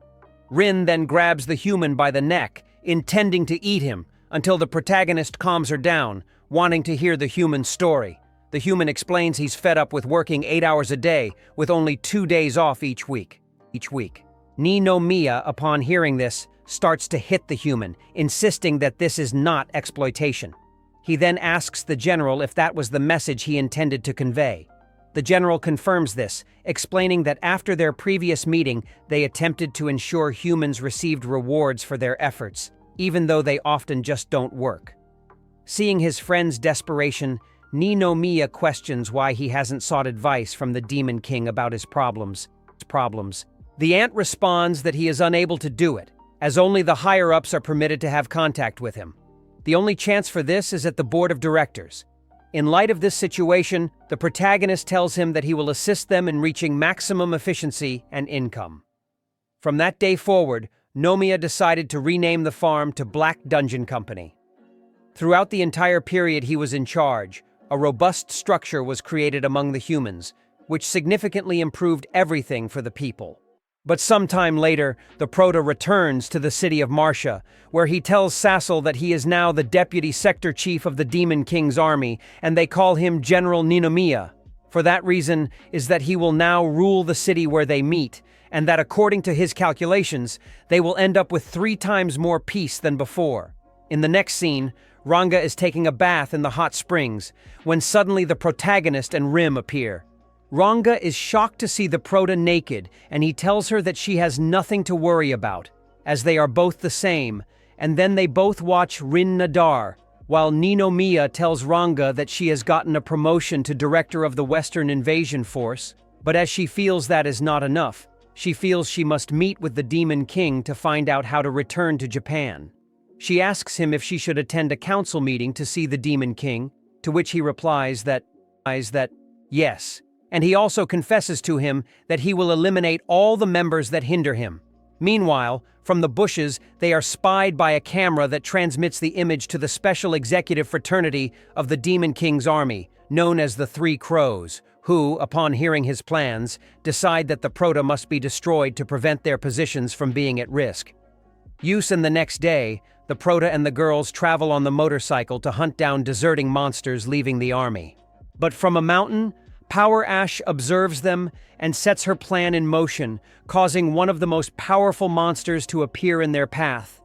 Rin then grabs the human by the neck, intending to eat him, until the protagonist calms her down, wanting to hear the human's story. The human explains he's fed up with working 8 hours a day, with only 2 days off each week. Ninomiya, upon hearing this, starts to hit the human, insisting that this is not exploitation. He then asks the general if that was the message he intended to convey. The general confirms this, explaining that after their previous meeting, they attempted to ensure humans received rewards for their efforts, even though they often just don't work. Seeing his friend's desperation, Ninomiya questions why he hasn't sought advice from the Demon King about his problems. The ant responds that he is unable to do it, as only the higher-ups are permitted to have contact with him. The only chance for this is at the board of directors. In light of this situation, the protagonist tells him that he will assist them in reaching maximum efficiency and income. From that day forward, Nomiya decided to rename the farm to Black Dungeon Company. Throughout the entire period he was in charge, a robust structure was created among the humans, which significantly improved everything for the people. But sometime later, the Proto returns to the city of Marcia, where he tells Sl4ve that he is now the deputy sector chief of the Demon King's army, and they call him General Ninomiya. For that reason is that he will now rule the city where they meet, and that according to his calculations, they will end up with 3 times more peace than before. In the next scene, Ranga is taking a bath in the hot springs, when suddenly the protagonist and Rim appear. Ranga is shocked to see the Proto naked, and he tells her that she has nothing to worry about, as they are both the same, and then they both watch Rin Nadar, while Ninomiya tells Ranga that she has gotten a promotion to director of the Western Invasion Force, but as she feels that is not enough, she feels she must meet with the Demon King to find out how to return to Japan. She asks him if she should attend a council meeting to see the Demon King, to which he replies that yes. And he also confesses to him that he will eliminate all the members that hinder him. Meanwhile, from the bushes, they are spied by a camera that transmits the image to the special executive fraternity of the Demon King's army, known as the Three Crows, who, upon hearing his plans, decide that the Proto must be destroyed to prevent their positions from being at risk. And the next day, the Proto and the girls travel on the motorcycle to hunt down deserting monsters leaving the army. But from a mountain, Power Ash observes them and sets her plan in motion, causing one of the most powerful monsters to appear in their path.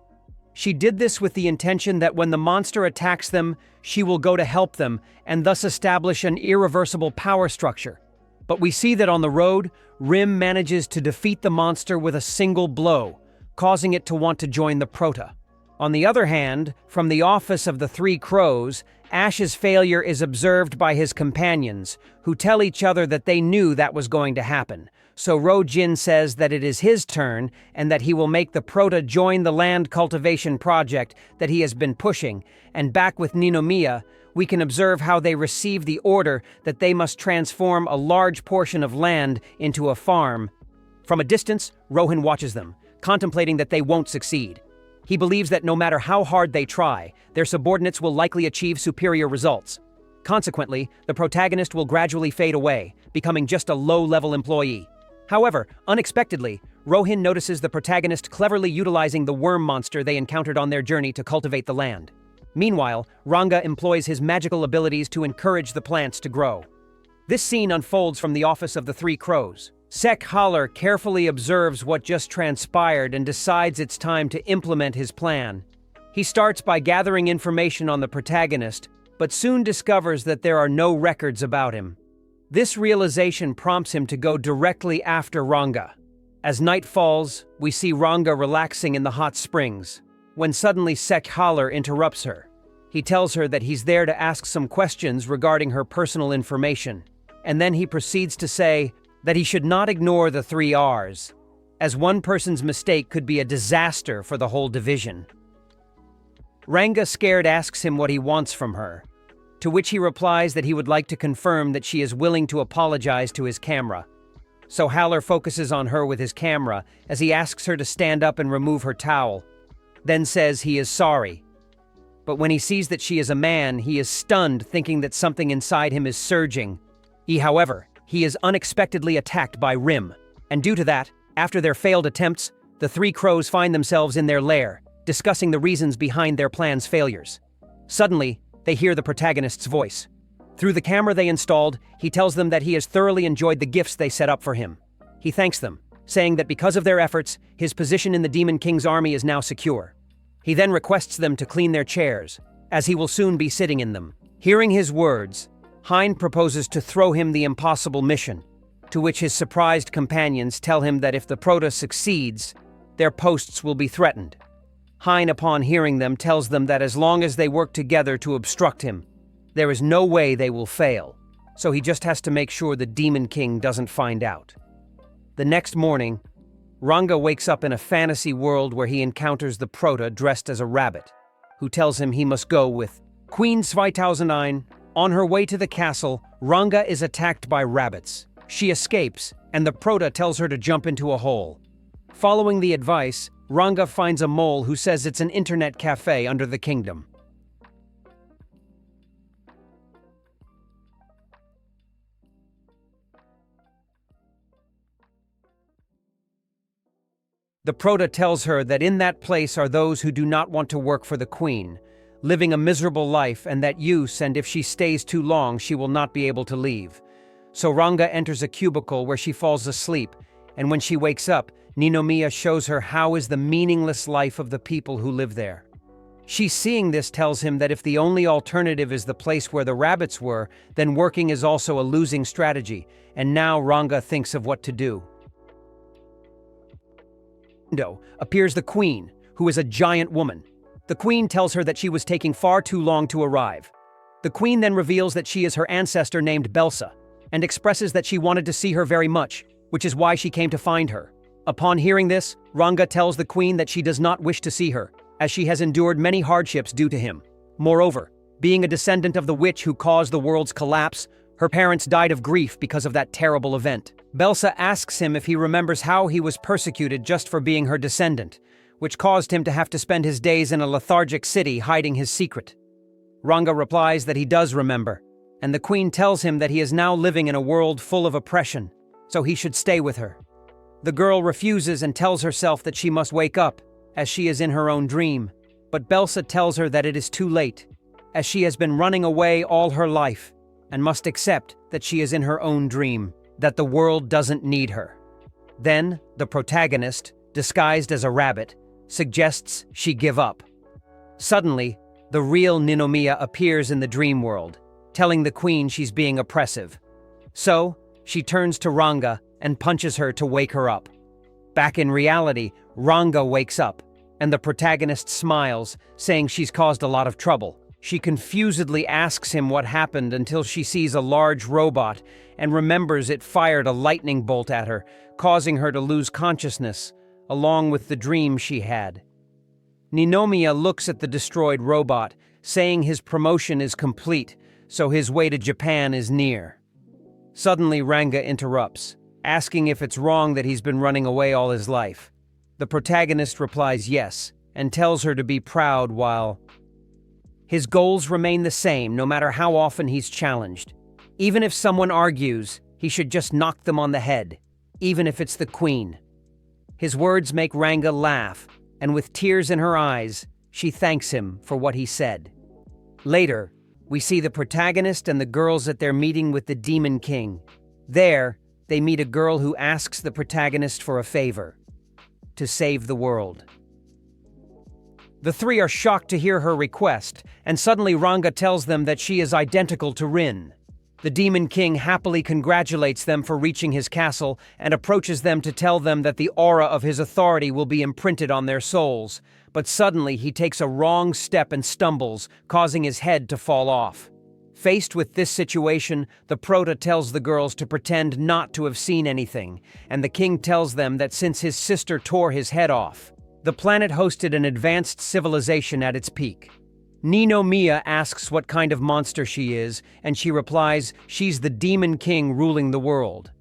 She did this with the intention that when the monster attacks them, she will go to help them and thus establish an irreversible power structure. But we see that on the road, Rim manages to defeat the monster with a single blow, causing it to want to join the Proto. On the other hand, from the office of the Three Crows, Ash's failure is observed by his companions, who tell each other that they knew that was going to happen. So Rojin says that it is his turn and that he will make the Proto join the land cultivation project that he has been pushing, and back with Ninomiya, we can observe how they receive the order that they must transform a large portion of land into a farm. From a distance, Rohan watches them, contemplating that they won't succeed. He believes that no matter how hard they try, their subordinates will likely achieve superior results. Consequently, the protagonist will gradually fade away, becoming just a low-level employee. However, unexpectedly, Rohan notices the protagonist cleverly utilizing the worm monster they encountered on their journey to cultivate the land. Meanwhile, Ranga employs his magical abilities to encourage the plants to grow. This scene unfolds from the office of the Three Crows. Sl4ve carefully observes what just transpired and decides it's time to implement his plan. He starts by gathering information on the protagonist, but soon discovers that there are no records about him. This realization prompts him to go directly after Ranga. As night falls, we see Ranga relaxing in the hot springs, when suddenly Sl4ve interrupts her. He tells her that he's there to ask some questions regarding her personal information, and then he proceeds to say that he should not ignore the 3 Rs, as one person's mistake could be a disaster for the whole division. Ranga, scared, asks him what he wants from her, to which he replies that he would like to confirm that she is willing to apologize to his camera. So Sl4ve focuses on her with his camera as he asks her to stand up and remove her towel, then says he is sorry. But when he sees that she is a man, he is stunned, thinking that something inside him is surging. However, he is unexpectedly attacked by Rim, and due to that, after their failed attempts, the Three Crows find themselves in their lair, discussing the reasons behind their plan's failures. Suddenly, they hear the protagonist's voice. Through the camera they installed, he tells them that he has thoroughly enjoyed the gifts they set up for him. He thanks them, saying that because of their efforts, his position in the Demon King's army is now secure. He then requests them to clean their chairs, as he will soon be sitting in them. Hearing his words, Hein proposes to throw him the impossible mission, to which his surprised companions tell him that if the Prota succeeds, their posts will be threatened. Hein, upon hearing them, tells them that as long as they work together to obstruct him, there is no way they will fail, so he just has to make sure the Demon King doesn't find out. The next morning, Ranga wakes up in a fantasy world where he encounters the Prota dressed as a rabbit, who tells him he must go with Queen Sl4ve. On her way to the castle, Ranga is attacked by rabbits. She escapes, and the Prota tells her to jump into a hole. Following the advice, Ranga finds a mole who says it's an internet cafe under the kingdom. The Prota tells her that in that place are those who do not want to work for the queen, living a miserable life, and that if she stays too long, she will not be able to leave. So Ranga enters a cubicle where she falls asleep, and when she wakes up, Ninomiya shows her how is the meaningless life of the people who live there. She, seeing this, tells him that if the only alternative is the place where the rabbits were, then working is also a losing strategy, and now Ranga thinks of what to do. Appears the queen, who is a giant woman. The queen tells her that she was taking far too long to arrive. The queen then reveals that she is her ancestor named Belsa, and expresses that she wanted to see her very much, which is why she came to find her. Upon hearing this, Ranga tells the queen that she does not wish to see her, as she has endured many hardships due to him. Moreover, being a descendant of the witch who caused the world's collapse, her parents died of grief because of that terrible event. Belsa asks him if he remembers how he was persecuted just for being her descendant, which caused him to have to spend his days in a lethargic city hiding his secret. Ranga replies that he does remember, and the queen tells him that he is now living in a world full of oppression, so he should stay with her. The girl refuses and tells herself that she must wake up, as she is in her own dream, but Belsa tells her that it is too late, as she has been running away all her life, and must accept that she is in her own dream, that the world doesn't need her. Then, the protagonist, disguised as a rabbit, suggests she give up. Suddenly, the real Ninomiya appears in the dream world, telling the queen she's being oppressive. So, she turns to Ranga and punches her to wake her up. Back in reality, Ranga wakes up, and the protagonist smiles, saying she's caused a lot of trouble. She confusedly asks him what happened until she sees a large robot and remembers it fired a lightning bolt at her, causing her to lose consciousness, along with the dream she had. Ninomiya looks at the destroyed robot, saying his promotion is complete, so his way to Japan is near. Suddenly, Ranga interrupts, asking if it's wrong that he's been running away all his life. The protagonist replies yes, and tells her to be proud while his goals remain the same no matter how often he's challenged. Even if someone argues, he should just knock them on the head, even if it's the queen. His words make Ranga laugh, and with tears in her eyes, she thanks him for what he said. Later, we see the protagonist and the girls at their meeting with the Demon King. There, they meet a girl who asks the protagonist for a favor: to save the world. The three are shocked to hear her request, and suddenly Ranga tells them that she is identical to Rin. The Demon King happily congratulates them for reaching his castle and approaches them to tell them that the aura of his authority will be imprinted on their souls, but suddenly he takes a wrong step and stumbles, causing his head to fall off. Faced with this situation, the Prota tells the girls to pretend not to have seen anything, and the king tells them that since his sister tore his head off, the planet hosted an advanced civilization at its peak. Ninomiya asks what kind of monster she is, and she replies she's the Demon King ruling the world.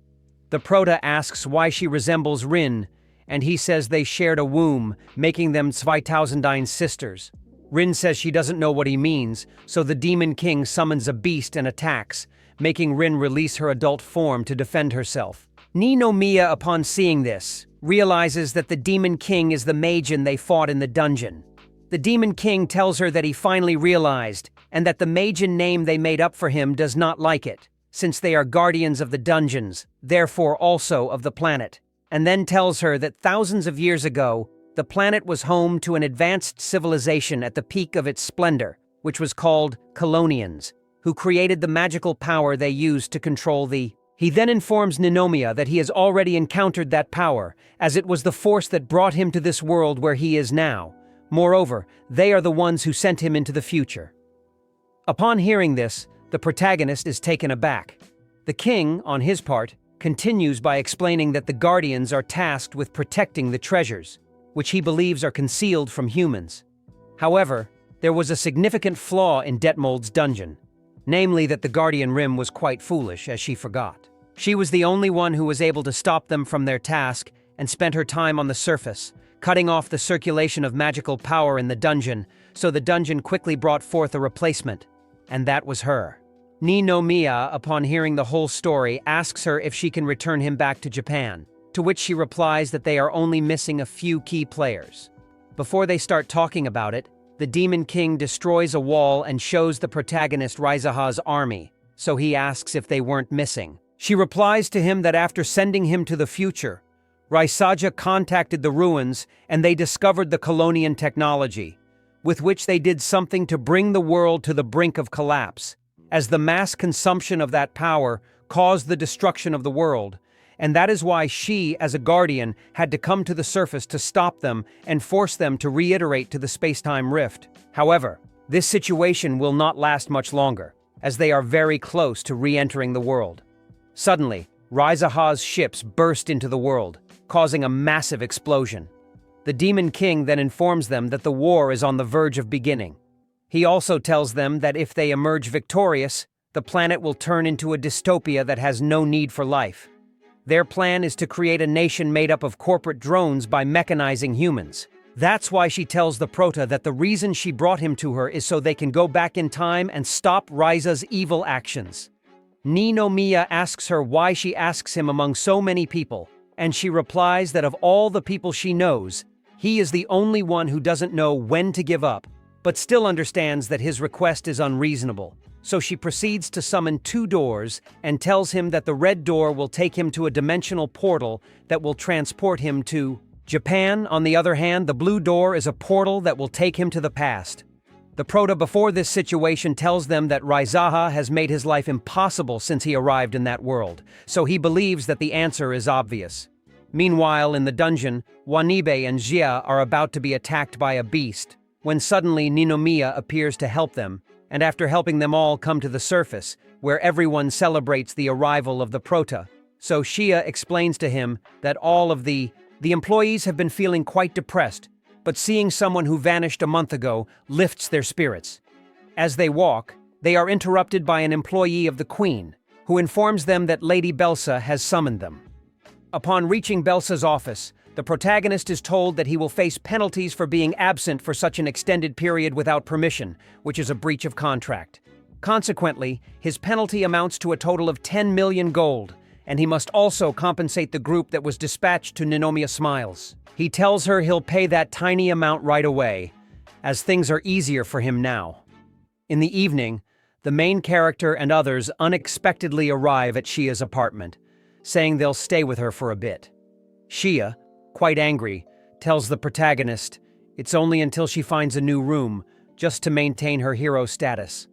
The Prota asks why she resembles Rin, and he says they shared a womb, making them Sl4ve sisters. Rin says she doesn't know what he means, so the Demon King summons a beast and attacks, making Rin release her adult form to defend herself. Ninomiya, upon seeing this, realizes that the Demon King is the magen they fought in the dungeon. The Demon King tells her that he finally realized, and that the Magian name they made up for him does not like it, since they are guardians of the dungeons, therefore also of the planet, and then tells her that thousands of years ago, the planet was home to an advanced civilization at the peak of its splendor, which was called Colonians, who created the magical power they used to control the... He then informs Ninomiya that he has already encountered that power, as it was the force that brought him to this world where he is now. Moreover, they are the ones who sent him into the future. Upon hearing this, the protagonist is taken aback. The king, on his part, continues by explaining that the Guardians are tasked with protecting the treasures, which he believes are concealed from humans. However, there was a significant flaw in Detmold's dungeon, namely that the Guardian Rim was quite foolish, as she forgot. She was the only one who was able to stop them from their task and spent her time on the surface, cutting off the circulation of magical power in the dungeon, so the dungeon quickly brought forth a replacement, and that was her. Ninomiya, upon hearing the whole story, asks her if she can return him back to Japan, to which she replies that they are only missing a few key players. Before they start talking about it, the Demon King destroys a wall and shows the protagonist Raizaha's army, so he asks if they weren't missing. She replies to him that after sending him to the future, Raisaja contacted the ruins and they discovered the Colonian technology, with which they did something to bring the world to the brink of collapse, as the mass consumption of that power caused the destruction of the world, and that is why she, as a guardian, had to come to the surface to stop them and force them to reiterate to the space-time rift. However, this situation will not last much longer, as they are very close to re-entering the world. Suddenly, Raizaha's ships burst into the world, causing a massive explosion. The Demon King then informs them that the war is on the verge of beginning. He also tells them that if they emerge victorious, the planet will turn into a dystopia that has no need for life. Their plan is to create a nation made up of corporate drones by mechanizing humans. That's why she tells the Prota that the reason she brought him to her is so they can go back in time and stop Raiza's evil actions. Ninomiya asks her why she asks him among so many people, and she replies that of all the people she knows, he is the only one who doesn't know when to give up, but still understands that his request is unreasonable. So she proceeds to summon 2 doors and tells him that the red door will take him to a dimensional portal that will transport him to Japan. On the other hand, the blue door is a portal that will take him to the past. The Prota before this situation tells them that Raizaha has made his life impossible since he arrived in that world, so he believes that the answer is obvious. Meanwhile, in the dungeon, Wanibe and Jia are about to be attacked by a beast, when suddenly Ninomiya appears to help them, and after helping them all come to the surface, where everyone celebrates the arrival of the Prota. So Shia explains to him that all of the employees have been feeling quite depressed, but seeing someone who vanished a month ago lifts their spirits. As they walk, they are interrupted by an employee of the Queen, who informs them that Lady Belsa has summoned them. Upon reaching Belsa's office, the protagonist is told that he will face penalties for being absent for such an extended period without permission, which is a breach of contract. Consequently, his penalty amounts to a total of 10 million gold, and he must also compensate the group that was dispatched to Ninomiya Smiles. He tells her he'll pay that tiny amount right away, as things are easier for him now. In the evening, the main character and others unexpectedly arrive at Shia's apartment, saying they'll stay with her for a bit. Shia, quite angry, tells the protagonist it's only until she finds a new room, just to maintain her hero status.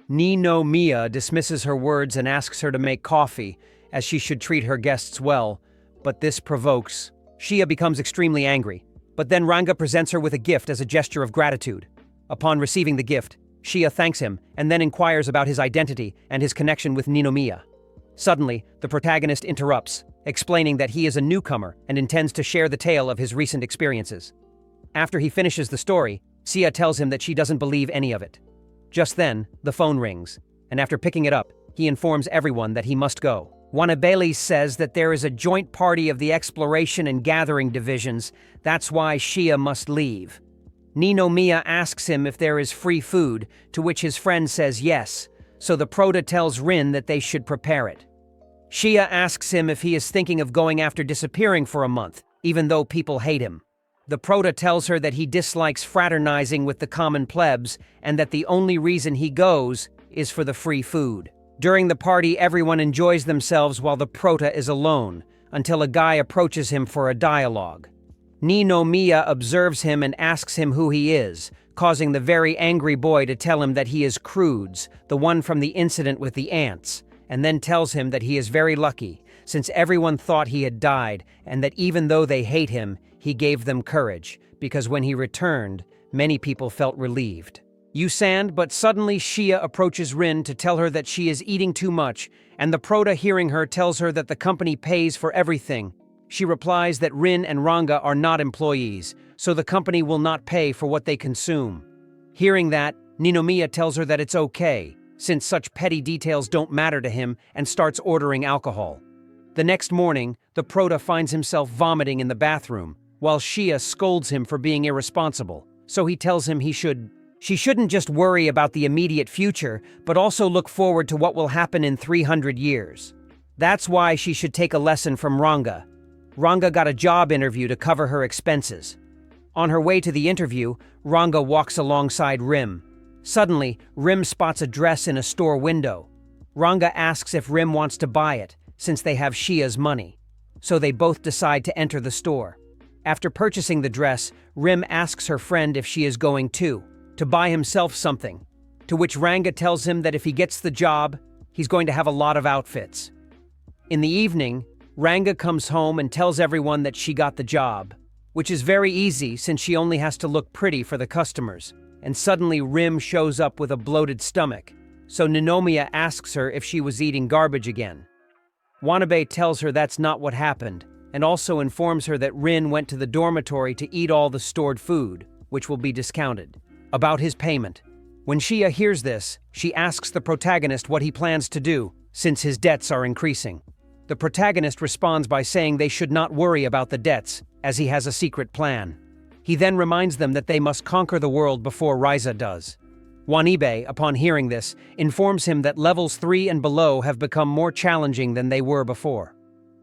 Ninomiya dismisses her words and asks her to make coffee, as she should treat her guests well, but this provokes. Shia becomes extremely angry, but then Ranga presents her with a gift as a gesture of gratitude. Upon receiving the gift, Shia thanks him and then inquires about his identity and his connection with Ninomiya. Suddenly, the protagonist interrupts, explaining that he is a newcomer and intends to share the tale of his recent experiences. After he finishes the story, Sia tells him that she doesn't believe any of it. Just then, the phone rings, and after picking it up, he informs everyone that he must go. Wanabeli says that there is a joint party of the exploration and gathering divisions, that's why Shia must leave. Ninomiya asks him if there is free food, to which his friend says yes, so the Prota tells Rin that they should prepare it. Shia asks him if he is thinking of going after disappearing for a month, even though people hate him. The Prota tells her that he dislikes fraternizing with the common plebs and that the only reason he goes is for the free food. During the party, everyone enjoys themselves while the Prota is alone, until a guy approaches him for a dialogue. Ninomiya observes him and asks him who he is, causing the very angry boy to tell him that he is Crudes, the one from the incident with the ants, and then tells him that he is very lucky, since everyone thought he had died, and that even though they hate him, he gave them courage, because when he returned, many people felt relieved. But suddenly Shia approaches Rin to tell her that she is eating too much, and the Prota, hearing her, tells her that the company pays for everything. She replies that Rin and Ranga are not employees, so the company will not pay for what they consume. Hearing that, Ninomiya tells her that it's okay, since such petty details don't matter to him, and starts ordering alcohol. The next morning, the Prota finds himself vomiting in the bathroom, while Shia scolds him for being irresponsible, so he tells him she shouldn't just worry about the immediate future, but also look forward to what will happen in 300 years. That's why she should take a lesson from Ranga. Ranga got a job interview to cover her expenses. On her way to the interview, Ranga walks alongside Rim. Suddenly, Rim spots a dress in a store window. Ranga asks if Rim wants to buy it, since they have Shia's money. So they both decide to enter the store. After purchasing the dress, Rim asks her friend if she is going too, to buy himself something, to which Ranga tells him that if he gets the job, he's going to have a lot of outfits. In the evening, Ranga comes home and tells everyone that she got the job, which is very easy since she only has to look pretty for the customers, and suddenly Rim shows up with a bloated stomach, so Ninomiya asks her if she was eating garbage again. Wanabe tells her that's not what happened, and also informs her that Rin went to the dormitory to eat all the stored food, which will be discounted. About his payment. When Shia hears this, she asks the protagonist what he plans to do, since his debts are increasing. The protagonist responds by saying they should not worry about the debts, as he has a secret plan. He then reminds them that they must conquer the world before Riza does. Wanibe, upon hearing this, informs him that levels 3 and below have become more challenging than they were before.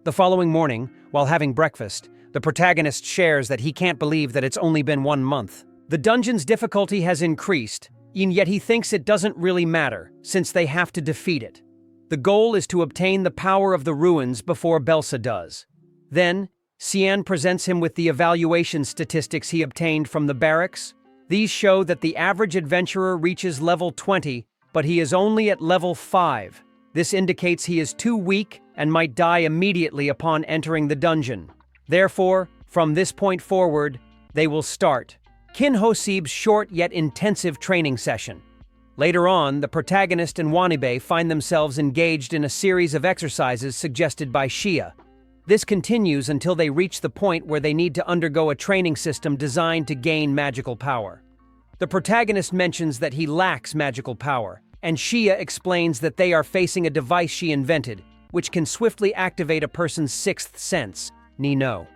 The following morning, while having breakfast, the protagonist shares that he can't believe that it's only been 1 month. The dungeon's difficulty has increased, and yet he thinks it doesn't really matter, since they have to defeat it. The goal is to obtain the power of the ruins before Belsa does. Then, Cian presents him with the evaluation statistics he obtained from the barracks. These show that the average adventurer reaches level 20, but he is only at level 5. This indicates he is too weak and might die immediately upon entering the dungeon. Therefore, from this point forward, they will start Kinhosib's short yet intensive training session. Later on, the protagonist and Wanibe find themselves engaged in a series of exercises suggested by Shia. This continues until they reach the point where they need to undergo a training system designed to gain magical power. The protagonist mentions that he lacks magical power, and Shia explains that they are facing a device she invented, which can swiftly activate a person's sixth sense, Ni-no.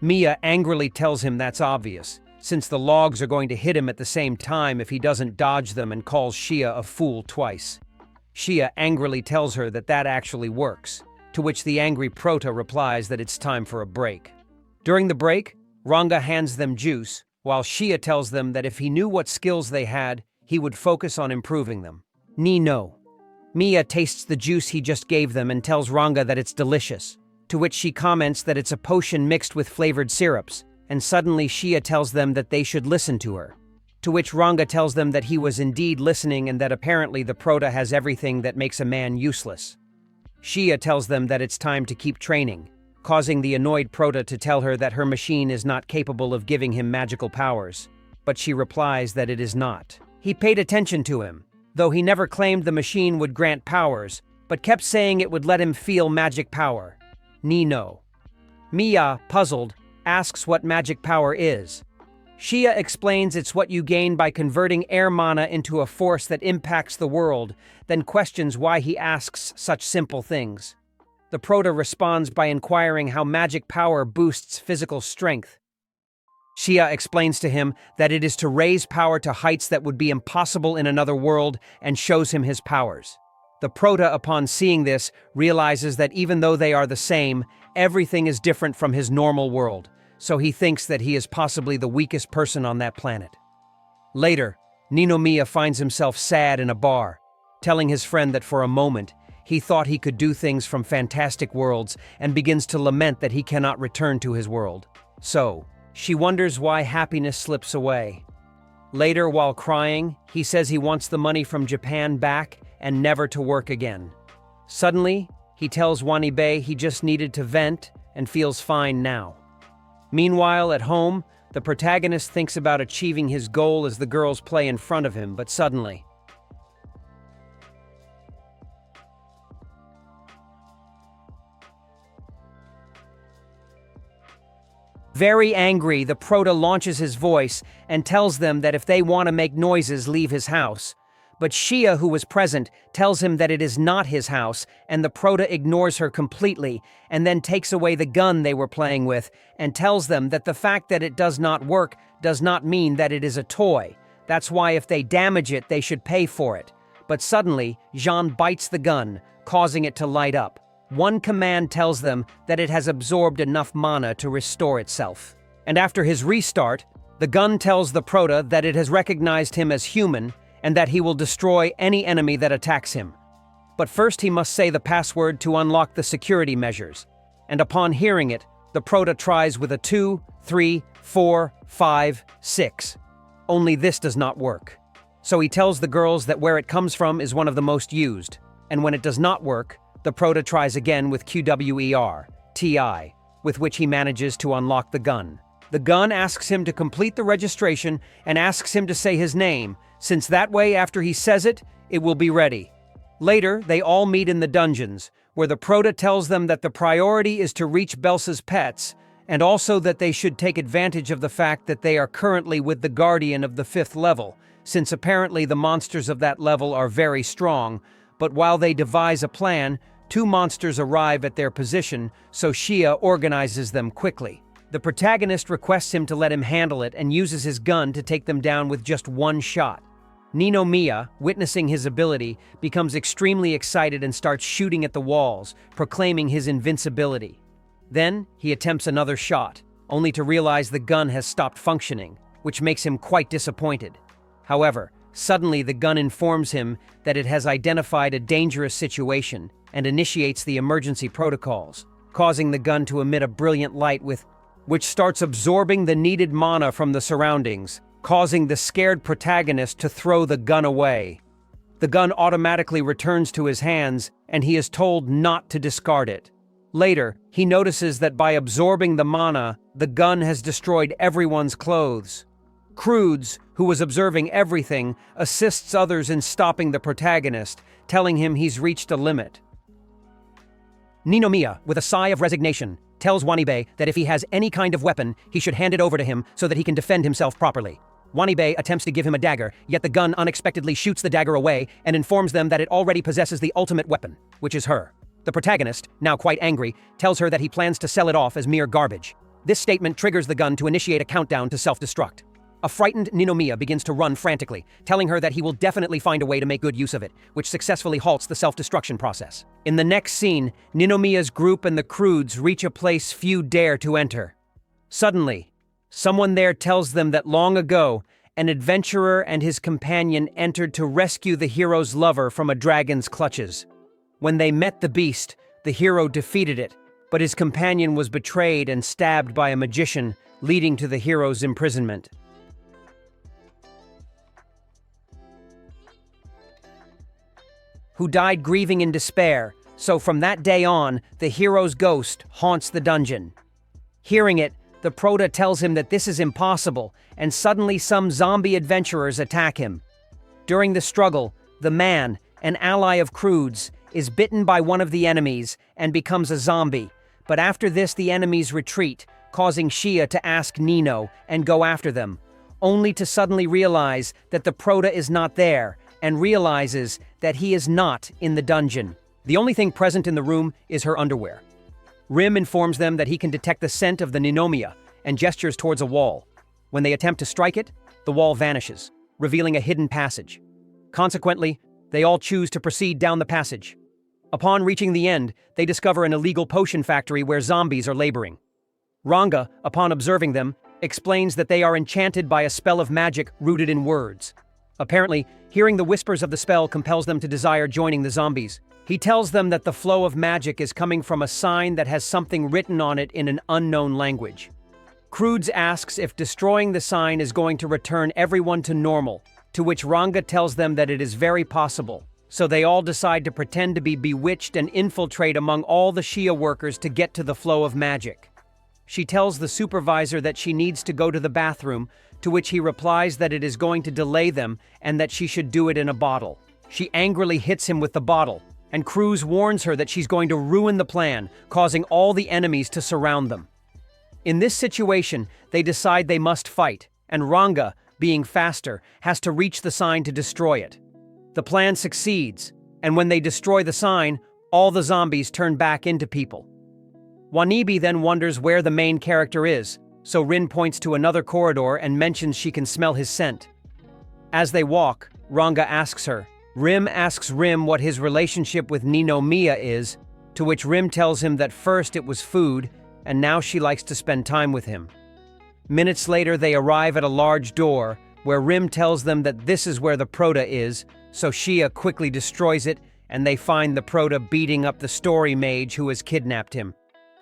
Mia angrily tells him that's obvious, since the logs are going to hit him at the same time if he doesn't dodge them, and calls Shia a fool twice. Shia angrily tells her that that actually works, to which the angry Prota replies that it's time for a break. During the break, Ranga hands them juice, while Shia tells them that if he knew what skills they had, he would focus on improving them. Ni-no. Mia tastes the juice he just gave them and tells Ranga that it's delicious, to which she comments that it's a potion mixed with flavored syrups, and suddenly Shia tells them that they should listen to her. To which Ranga tells them that he was indeed listening and that apparently the Prota has everything that makes a man useless. Shia tells them that it's time to keep training, causing the annoyed Prota to tell her that her machine is not capable of giving him magical powers, but she replies that it is not. He paid attention to him, though he never claimed the machine would grant powers, but kept saying it would let him feel magic power. Ni-no. Mia, puzzled, asks what magic power is. Shia explains it's what you gain by converting air mana into a force that impacts the world, then questions why he asks such simple things. The Prota responds by inquiring how magic power boosts physical strength. Shia explains to him that it is to raise power to heights that would be impossible in another world, and shows him his powers. The Prota, upon seeing this, realizes that even though they are the same, everything is different from his normal world, so he thinks that he is possibly the weakest person on that planet. Later, Ninomiya finds himself sad in a bar, telling his friend that for a moment, he thought he could do things from fantastic worlds and begins to lament that he cannot return to his world. So, she wonders why happiness slips away. Later, while crying, he says he wants the money from Japan back and never to work again. Suddenly, he tells Wanibe he just needed to vent and feels fine now. Meanwhile, at home, the protagonist thinks about achieving his goal as the girls play in front of him, but suddenly, very angry, the Prota launches his voice and tells them that if they want to make noises, leave his house. But Shia, who was present, tells him that it is not his house, and the Prota ignores her completely, and then takes away the gun they were playing with, and tells them that the fact that it does not work does not mean that it is a toy. That's why if they damage it, they should pay for it. But suddenly, Jean bites the gun, causing it to light up. One command tells them that it has absorbed enough mana to restore itself. And after his restart, the gun tells the Prota that it has recognized him as human and that he will destroy any enemy that attacks him. But first he must say the password to unlock the security measures. And upon hearing it, the Prota tries with a 2, 3, 4, 5, 6. Only this does not work. So he tells the girls that where it comes from is one of the most used, and when it does not work, the Prota tries again with QWER, TI, with which he manages to unlock the gun. The gun asks him to complete the registration and asks him to say his name, since that way after he says it, it will be ready. Later, they all meet in the dungeons, where the Prota tells them that the priority is to reach Belsa's pets, and also that they should take advantage of the fact that they are currently with the Guardian of the 5th level, since apparently the monsters of that level are very strong, but while they devise a plan, 2 monsters arrive at their position, so Shia organizes them quickly. The protagonist requests him to let him handle it and uses his gun to take them down with just one shot. Ninomiya, witnessing his ability, becomes extremely excited and starts shooting at the walls, proclaiming his invincibility. Then, he attempts another shot, only to realize the gun has stopped functioning, which makes him quite disappointed. However, suddenly the gun informs him that it has identified a dangerous situation and initiates the emergency protocols, causing the gun to emit a brilliant light which starts absorbing the needed mana from the surroundings, causing the scared protagonist to throw the gun away. The gun automatically returns to his hands, and he is told not to discard it. Later, he notices that by absorbing the mana, the gun has destroyed everyone's clothes. Crudes, who was observing everything, assists others in stopping the protagonist, telling him he's reached a limit. Ninomiya, with a sigh of resignation, tells Wanibe that if he has any kind of weapon, he should hand it over to him so that he can defend himself properly. Wanibe attempts to give him a dagger, yet the gun unexpectedly shoots the dagger away and informs them that it already possesses the ultimate weapon, which is her. The protagonist, now quite angry, tells her that he plans to sell it off as mere garbage. This statement triggers the gun to initiate a countdown to self-destruct. A frightened Ninomiya begins to run frantically, telling her that he will definitely find a way to make good use of it, which successfully halts the self-destruction process. In the next scene, Ninomiya's group and the Crudes reach a place few dare to enter. Suddenly, someone there tells them that long ago, an adventurer and his companion entered to rescue the hero's lover from a dragon's clutches. When they met the beast, the hero defeated it, but his companion was betrayed and stabbed by a magician, leading to the hero's imprisonment. Who died grieving in despair, so from that day on, the hero's ghost haunts the dungeon. Hearing it, the Prota tells him that this is impossible, and suddenly some zombie adventurers attack him. During the struggle, the man, an ally of Crudes, is bitten by one of the enemies and becomes a zombie, but after this the enemies retreat, causing Shia to ask Nino and go after them, only to suddenly realize that the Prota is not there, and realizes that he is not in the dungeon. The only thing present in the room is her underwear. Rim informs them that he can detect the scent of the Ninomiya and gestures towards a wall. When they attempt to strike it, the wall vanishes, revealing a hidden passage. Consequently, they all choose to proceed down the passage. Upon reaching the end, they discover an illegal potion factory where zombies are laboring. Ranga, upon observing them, explains that they are enchanted by a spell of magic rooted in words. Apparently, hearing the whispers of the spell compels them to desire joining the zombies. He tells them that the flow of magic is coming from a sign that has something written on it in an unknown language. Crudes asks if destroying the sign is going to return everyone to normal, to which Ranga tells them that it is very possible. So they all decide to pretend to be bewitched and infiltrate among all the Shia workers to get to the flow of magic. She tells the supervisor that she needs to go to the bathroom, to which he replies that it is going to delay them and that she should do it in a bottle. She angrily hits him with the bottle, and Cruz warns her that she's going to ruin the plan, causing all the enemies to surround them. In this situation, they decide they must fight, and Ranga, being faster, has to reach the sign to destroy it. The plan succeeds, and when they destroy the sign, all the zombies turn back into people. Wanibi then wonders where the main character is, so Rin points to another corridor and mentions she can smell his scent. As they walk, Ranga asks her. Rim asks Rim what his relationship with Ninomiya is, to which Rim tells him that first it was food, and now she likes to spend time with him. Minutes later, they arrive at a large door, where Rim tells them that this is where the Prota is, so Shia quickly destroys it, and they find the Prota beating up the story mage who has kidnapped him.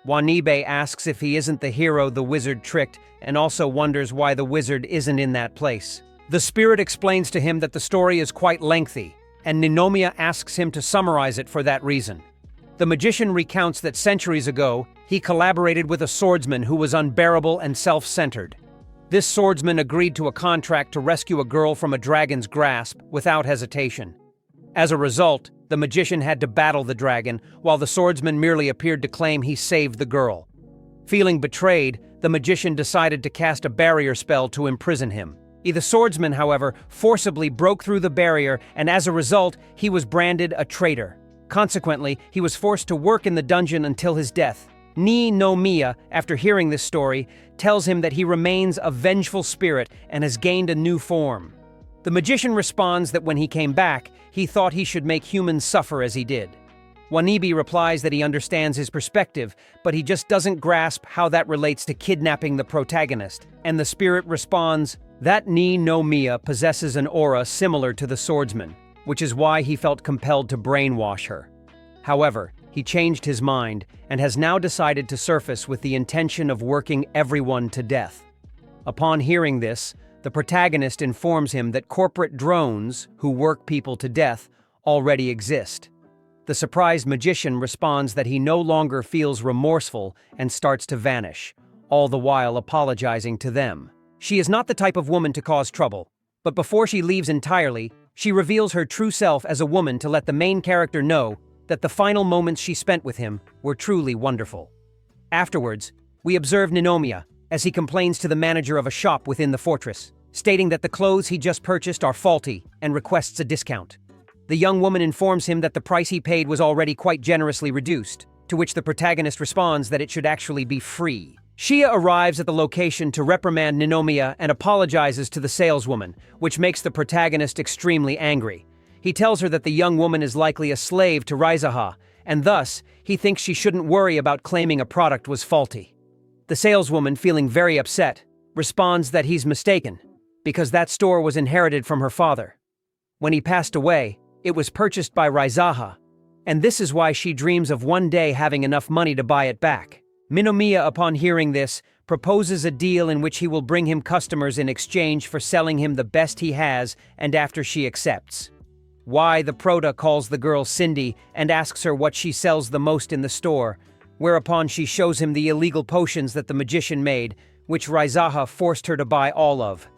Wanibe asks if he isn't the hero the wizard tricked, and also wonders why the wizard isn't in that place. The spirit explains to him that the story is quite lengthy, and Ninomiya asks him to summarize it for that reason. The magician recounts that centuries ago, he collaborated with a swordsman who was unbearable and self-centered. This swordsman agreed to a contract to rescue a girl from a dragon's grasp without hesitation. As a result, the magician had to battle the dragon, while the swordsman merely appeared to claim he saved the girl. Feeling betrayed, the magician decided to cast a barrier spell to imprison him. The swordsman, however, forcibly broke through the barrier, and as a result, he was branded a traitor. Consequently, he was forced to work in the dungeon until his death. Ninomiya, after hearing this story, tells him that he remains a vengeful spirit and has gained a new form. The magician responds that when he came back, he thought he should make humans suffer as he did. Wanibi replies that he understands his perspective, but he just doesn't grasp how that relates to kidnapping the protagonist, and the spirit responds that Ninomiya possesses an aura similar to the swordsman, which is why he felt compelled to brainwash her. However, he changed his mind and has now decided to surface with the intention of working everyone to death. Upon hearing this, the protagonist informs him that corporate drones, who work people to death, already exist. The surprised magician responds that he no longer feels remorseful and starts to vanish, all the while apologizing to them. She is not the type of woman to cause trouble, but before she leaves entirely, she reveals her true self as a woman to let the main character know that the final moments she spent with him were truly wonderful. Afterwards, we observe Ninomiya as he complains to the manager of a shop within the fortress, stating that the clothes he just purchased are faulty and requests a discount. The young woman informs him that the price he paid was already quite generously reduced, to which the protagonist responds that it should actually be free. Shia arrives at the location to reprimand Ninomiya and apologizes to the saleswoman, which makes the protagonist extremely angry. He tells her that the young woman is likely a slave to Raizaha, and thus, he thinks she shouldn't worry about claiming a product was faulty. The saleswoman, feeling very upset, responds that he's mistaken, because that store was inherited from her father. When he passed away, it was purchased by Raizaha, and this is why she dreams of one day having enough money to buy it back. Ninomiya, upon hearing this, proposes a deal in which he will bring him customers in exchange for selling him the best he has, and after she accepts. Why the Prota calls the girl Cindy and asks her what she sells the most in the store, whereupon she shows him the illegal potions that the magician made, which Raizaha forced her to buy all of.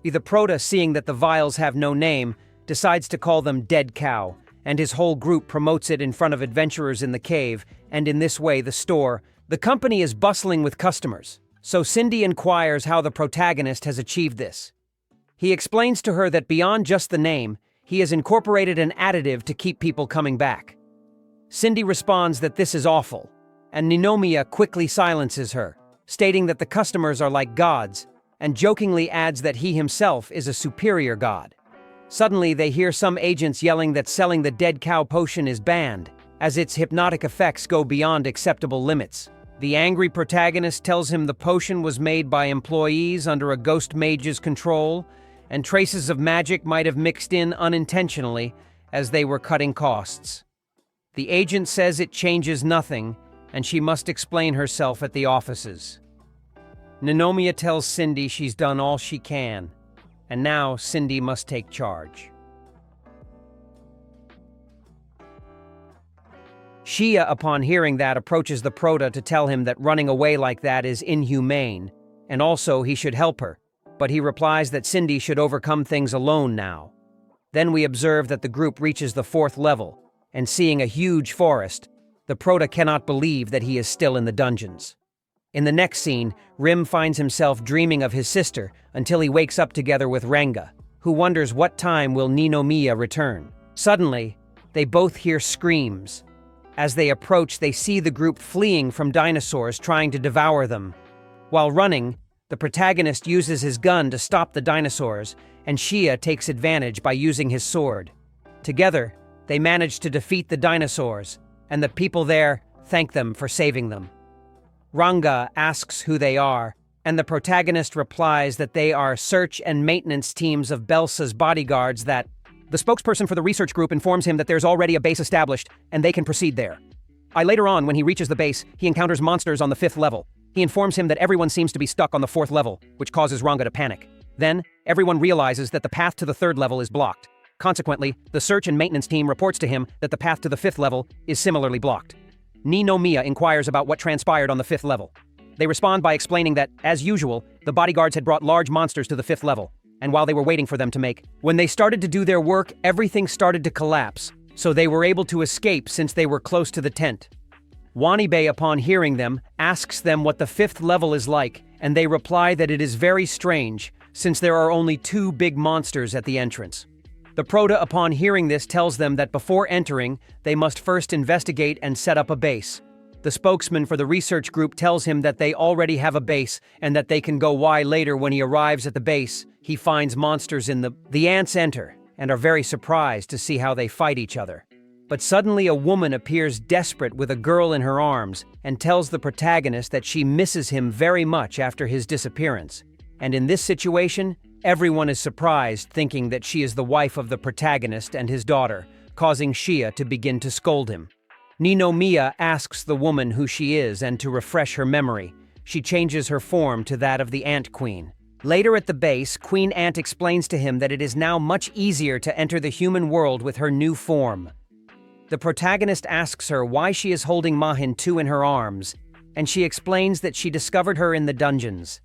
The Prota, seeing that the vials have no name, decides to call them Dead Cow, and his whole group promotes it in front of adventurers in the cave, and in this way the company is bustling with customers, so Cindy inquires how the protagonist has achieved this. He explains to her that beyond just the name, he has incorporated an additive to keep people coming back. Cindy responds that this is awful, and Ninomiya quickly silences her, stating that the customers are like gods, and jokingly adds that he himself is a superior god. Suddenly, they hear some agents yelling that selling the Dead Cow potion is banned, as its hypnotic effects go beyond acceptable limits. The angry protagonist tells him the potion was made by employees under a ghost mage's control, and traces of magic might have mixed in unintentionally as they were cutting costs. The agent says it changes nothing, and she must explain herself at the offices. Ninomiya tells Cindy she's done all she can, and now Cindy must take charge. Shia, upon hearing that, approaches the Prota to tell him that running away like that is inhumane, and also he should help her, but he replies that Cindy should overcome things alone now. Then we observe that the group reaches the 4th level, and seeing a huge forest, the Prota cannot believe that he is still in the dungeons. In the next scene, Rim finds himself dreaming of his sister until he wakes up together with Renga, who wonders what time will Ninomiya return. Suddenly, they both hear screams. As they approach, they see the group fleeing from dinosaurs trying to devour them. While running, the protagonist uses his gun to stop the dinosaurs, and Shia takes advantage by using his sword. Together, they manage to defeat the dinosaurs, and the people there thank them for saving them. Ranga asks who they are, and the protagonist replies that they are search and maintenance teams of Belsa's bodyguards that... The spokesperson for the research group informs him that there's already a base established, and they can proceed there. Later on, when he reaches the base, he encounters monsters on the 5th level. He informs him that everyone seems to be stuck on the 4th level, which causes Ranga to panic. Then, everyone realizes that the path to the 3rd level is blocked. Consequently, the search and maintenance team reports to him that the path to the 5th level is similarly blocked. Ninomiya inquires about what transpired on the 5th level. They respond by explaining that, as usual, the bodyguards had brought large monsters to the 5th level, and while they were waiting for them to make, when they started to do their work, everything started to collapse, so they were able to escape since they were close to the tent. Wanibe, upon hearing them, asks them what the 5th level is like, and they reply that it is very strange, since there are only 2 big monsters at the entrance. The Prota, upon hearing this, tells them that before entering, they must first investigate and set up a base. The spokesman for the research group tells him that they already have a base, and that they can go why later when he arrives at the base. He finds monsters in the ants enter, and are very surprised to see how they fight each other. But suddenly a woman appears desperate with a girl in her arms, and tells the protagonist that she misses him very much after his disappearance. And in this situation, everyone is surprised, thinking that she is the wife of the protagonist and his daughter, causing Shia to begin to scold him. Ninomiya asks the woman who she is, and to refresh her memory, she changes her form to that of the Ant Queen. Later at the base, Queen Ant explains to him that it is now much easier to enter the human world with her new form. The protagonist asks her why she is holding Mahin 2 in her arms, and she explains that she discovered her in the dungeons.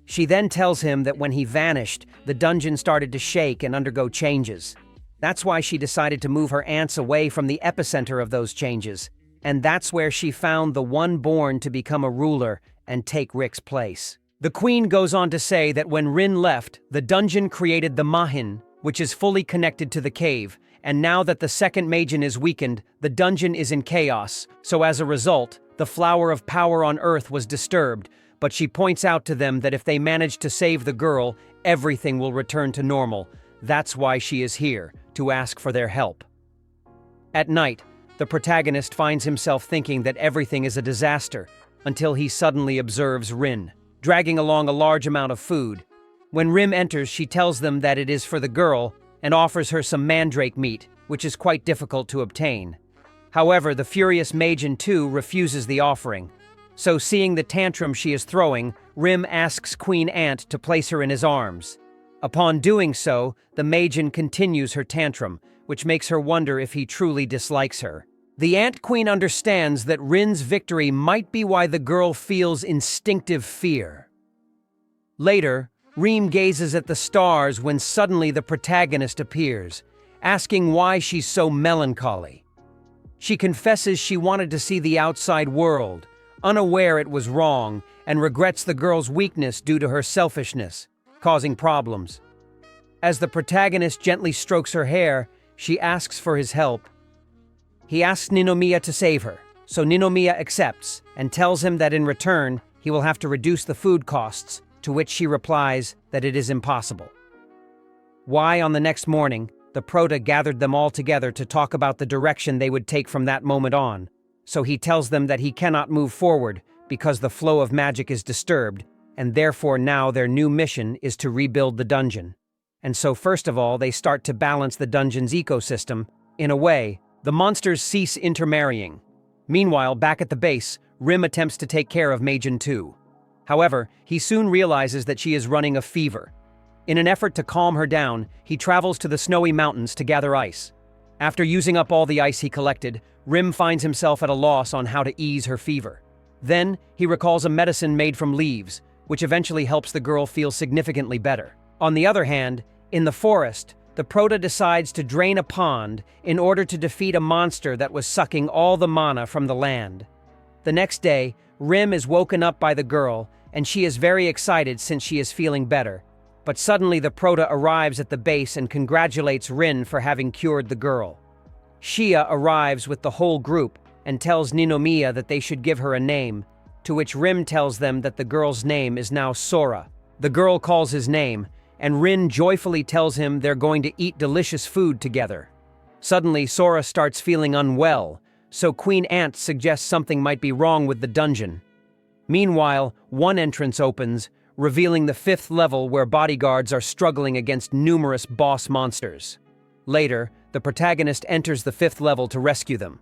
She then tells him that when he vanished, the dungeon started to shake and undergo changes. That's why she decided to move her ants away from the epicenter of those changes, and that's where she found the one born to become a ruler and take Rick's place. The queen goes on to say that when Rin left, the dungeon created the Mahin, which is fully connected to the cave, and now that the second Majin is weakened, the dungeon is in chaos, so as a result, the flower of power on Earth was disturbed, but she points out to them that if they manage to save the girl, everything will return to normal. That's why she is here, to ask for their help. At night, the protagonist finds himself thinking that everything is a disaster, until he suddenly observes Rin, dragging along a large amount of food. When Rim enters, she tells them that it is for the girl, and offers her some mandrake meat, which is quite difficult to obtain. However, the furious Majin 2 refuses the offering. So seeing the tantrum she is throwing, Rim asks Queen Ant to place her in his arms. Upon doing so, the Majin continues her tantrum, which makes her wonder if he truly dislikes her. The Ant Queen understands that Rin's victory might be why the girl feels instinctive fear. Later, Reem gazes at the stars when suddenly the protagonist appears, asking why she's so melancholy. She confesses she wanted to see the outside world, unaware it was wrong, and regrets the girl's weakness due to her selfishness, causing problems. As the protagonist gently strokes her hair, she asks for his help. He asks Ninomiya to save her, so Ninomiya accepts and tells him that in return, he will have to reduce the food costs, to which she replies that it is impossible. Why, on the next morning, the Prota gathered them all together to talk about the direction they would take from that moment on, so he tells them that he cannot move forward because the flow of magic is disturbed, and therefore now their new mission is to rebuild the dungeon. And so first of all, they start to balance the dungeon's ecosystem. In a way, the monsters cease intermarrying. Meanwhile, back at the base, Rim attempts to take care of Majin too. However, he soon realizes that she is running a fever. In an effort to calm her down, he travels to the snowy mountains to gather ice. After using up all the ice he collected, Rim finds himself at a loss on how to ease her fever. Then, he recalls a medicine made from leaves, which eventually helps the girl feel significantly better. On the other hand, in the forest, the Prota decides to drain a pond in order to defeat a monster that was sucking all the mana from the land. The next day, Rim is woken up by the girl, and she is very excited since she is feeling better. But suddenly the Prota arrives at the base and congratulates Rin for having cured the girl. Shia arrives with the whole group and tells Ninomiya that they should give her a name, to which Rim tells them that the girl's name is now Sora. The girl calls his name, and Rin joyfully tells him they're going to eat delicious food together. Suddenly, Sora starts feeling unwell, so Queen Ant suggests something might be wrong with the dungeon. Meanwhile, one entrance opens, revealing the 5th level where bodyguards are struggling against numerous boss monsters. Later, the protagonist enters the 5th level to rescue them.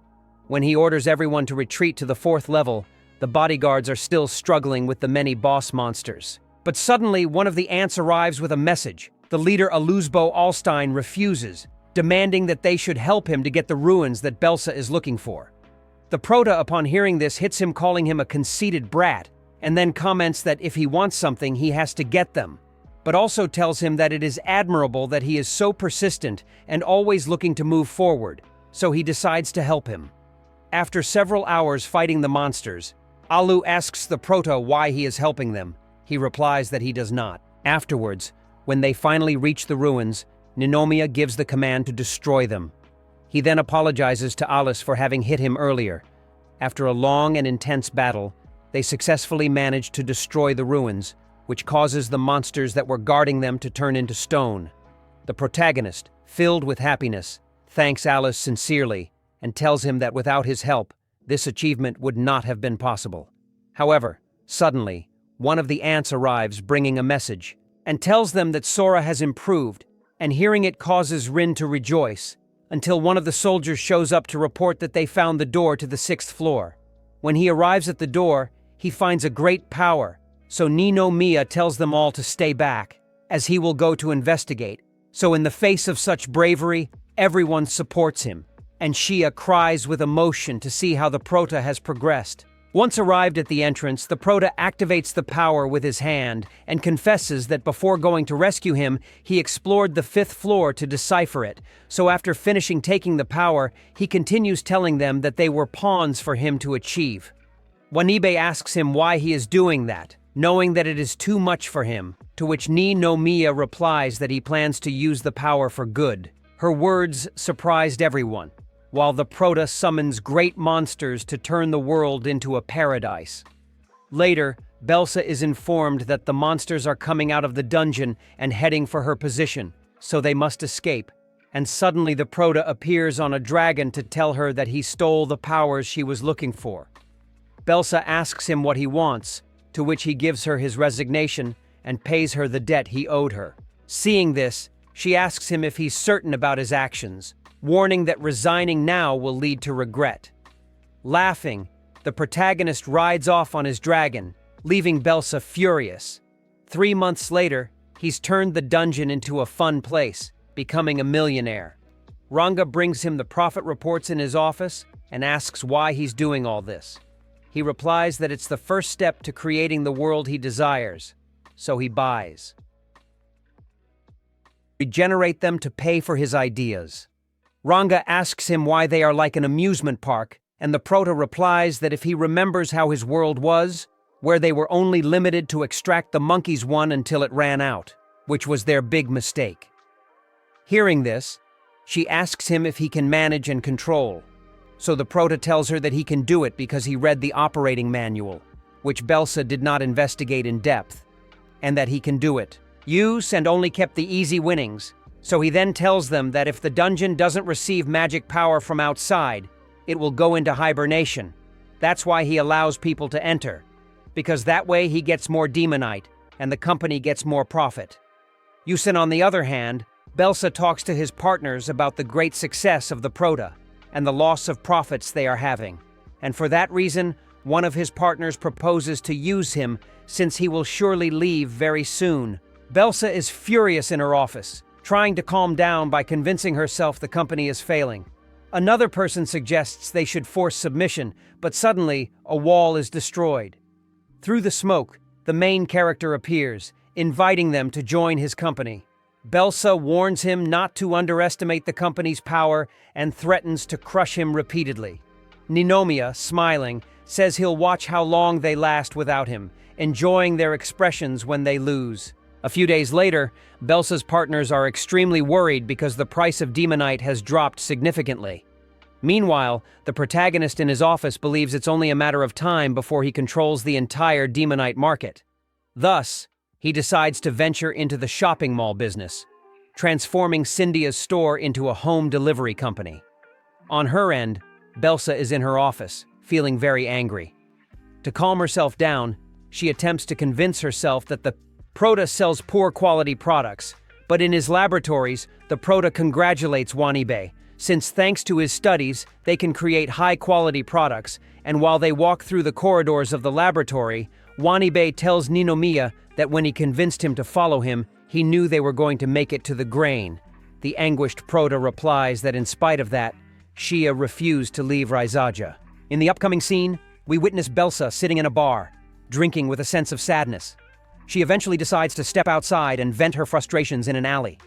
When he orders everyone to retreat to the 4th level, the bodyguards are still struggling with the many boss monsters. But suddenly, one of the ants arrives with a message. The leader Aluzbo Alstein refuses, demanding that they should help him to get the ruins that Belsa is looking for. The Prota, upon hearing this, hits him, calling him a conceited brat, and then comments that if he wants something, he has to get them, but also tells him that it is admirable that he is so persistent and always looking to move forward, so he decides to help him. After several hours fighting the monsters, Alu asks the Prota why he is helping them. He replies that he does not. Afterwards, when they finally reach the ruins, Ninomiya gives the command to destroy them. He then apologizes to Alice for having hit him earlier. After a long and intense battle, they successfully manage to destroy the ruins, which causes the monsters that were guarding them to turn into stone. The protagonist, filled with happiness, thanks Alice sincerely and tells him that without his help, this achievement would not have been possible. However, suddenly, one of the ants arrives bringing a message and tells them that Sora has improved, and hearing it causes Rin to rejoice, until one of the soldiers shows up to report that they found the door to the 6th floor. When he arrives at the door, he finds a great power, so Ninomiya tells them all to stay back, as he will go to investigate. So in the face of such bravery, everyone supports him, and Shia cries with emotion to see how the Prota has progressed. Once arrived at the entrance, the Prota activates the power with his hand and confesses that before going to rescue him, he explored the 5th floor to decipher it. So after finishing taking the power, he continues telling them that they were pawns for him to achieve. Wanibe asks him why he is doing that, knowing that it is too much for him, to which Ninomiya replies that he plans to use the power for good. Her words surprised everyone, while the Prota summons great monsters to turn the world into a paradise. Later, Belsa is informed that the monsters are coming out of the dungeon and heading for her position, so they must escape. And suddenly the Prota appears on a dragon to tell her that he stole the powers she was looking for. Belsa asks him what he wants, to which he gives her his resignation and pays her the debt he owed her. Seeing this, she asks him if he's certain about his actions, warning that resigning now will lead to regret. Laughing, the protagonist rides off on his dragon, leaving Belsa furious. 3 months later, he's turned the dungeon into a fun place, becoming a millionaire. Ranga brings him the profit reports in his office and asks why he's doing all this. He replies that it's the first step to creating the world he desires, so he buys. Regenerate them to pay for his ideas. Ranga asks him why they are like an amusement park, and the Prota replies that if he remembers how his world was, where they were only limited to extract the monkey's one until it ran out, which was their big mistake. Hearing this, she asks him if he can manage and control. So the Prota tells her that he can do it because he read the operating manual, which Belsa did not investigate in depth, and that he can do it. Use and only kept the easy winnings. So he then tells them that if the dungeon doesn't receive magic power from outside, it will go into hibernation. That's why he allows people to enter, because that way he gets more demonite, and the company gets more profit. Yusin, on the other hand, Belsa talks to his partners about the great success of the Prota and the loss of profits they are having. And for that reason, one of his partners proposes to use him since he will surely leave very soon. Belsa is furious in her office, trying to calm down by convincing herself the company is failing. Another person suggests they should force submission, but suddenly a wall is destroyed. Through the smoke, the main character appears, inviting them to join his company. Belsa warns him not to underestimate the company's power and threatens to crush him repeatedly. Ninomiya, smiling, says he'll watch how long they last without him, enjoying their expressions when they lose. A few days later, Belsa's partners are extremely worried because the price of demonite has dropped significantly. Meanwhile, the protagonist in his office believes it's only a matter of time before he controls the entire demonite market. Thus, he decides to venture into the shopping mall business, transforming Cynthia's store into a home delivery company. On her end, Belsa is in her office, feeling very angry. To calm herself down, she attempts to convince herself that the Prota sells poor quality products, but in his laboratories, the Prota congratulates Wanibe, since thanks to his studies, they can create high-quality products, and while they walk through the corridors of the laboratory, Wanibe tells Ninomiya that when he convinced him to follow him, he knew they were going to make it to the grain. The anguished Prota replies that in spite of that, Shia refused to leave Raizaja. In the upcoming scene, we witness Belsa sitting in a bar, drinking with a sense of sadness. She eventually decides to step outside and vent her frustrations in an alley.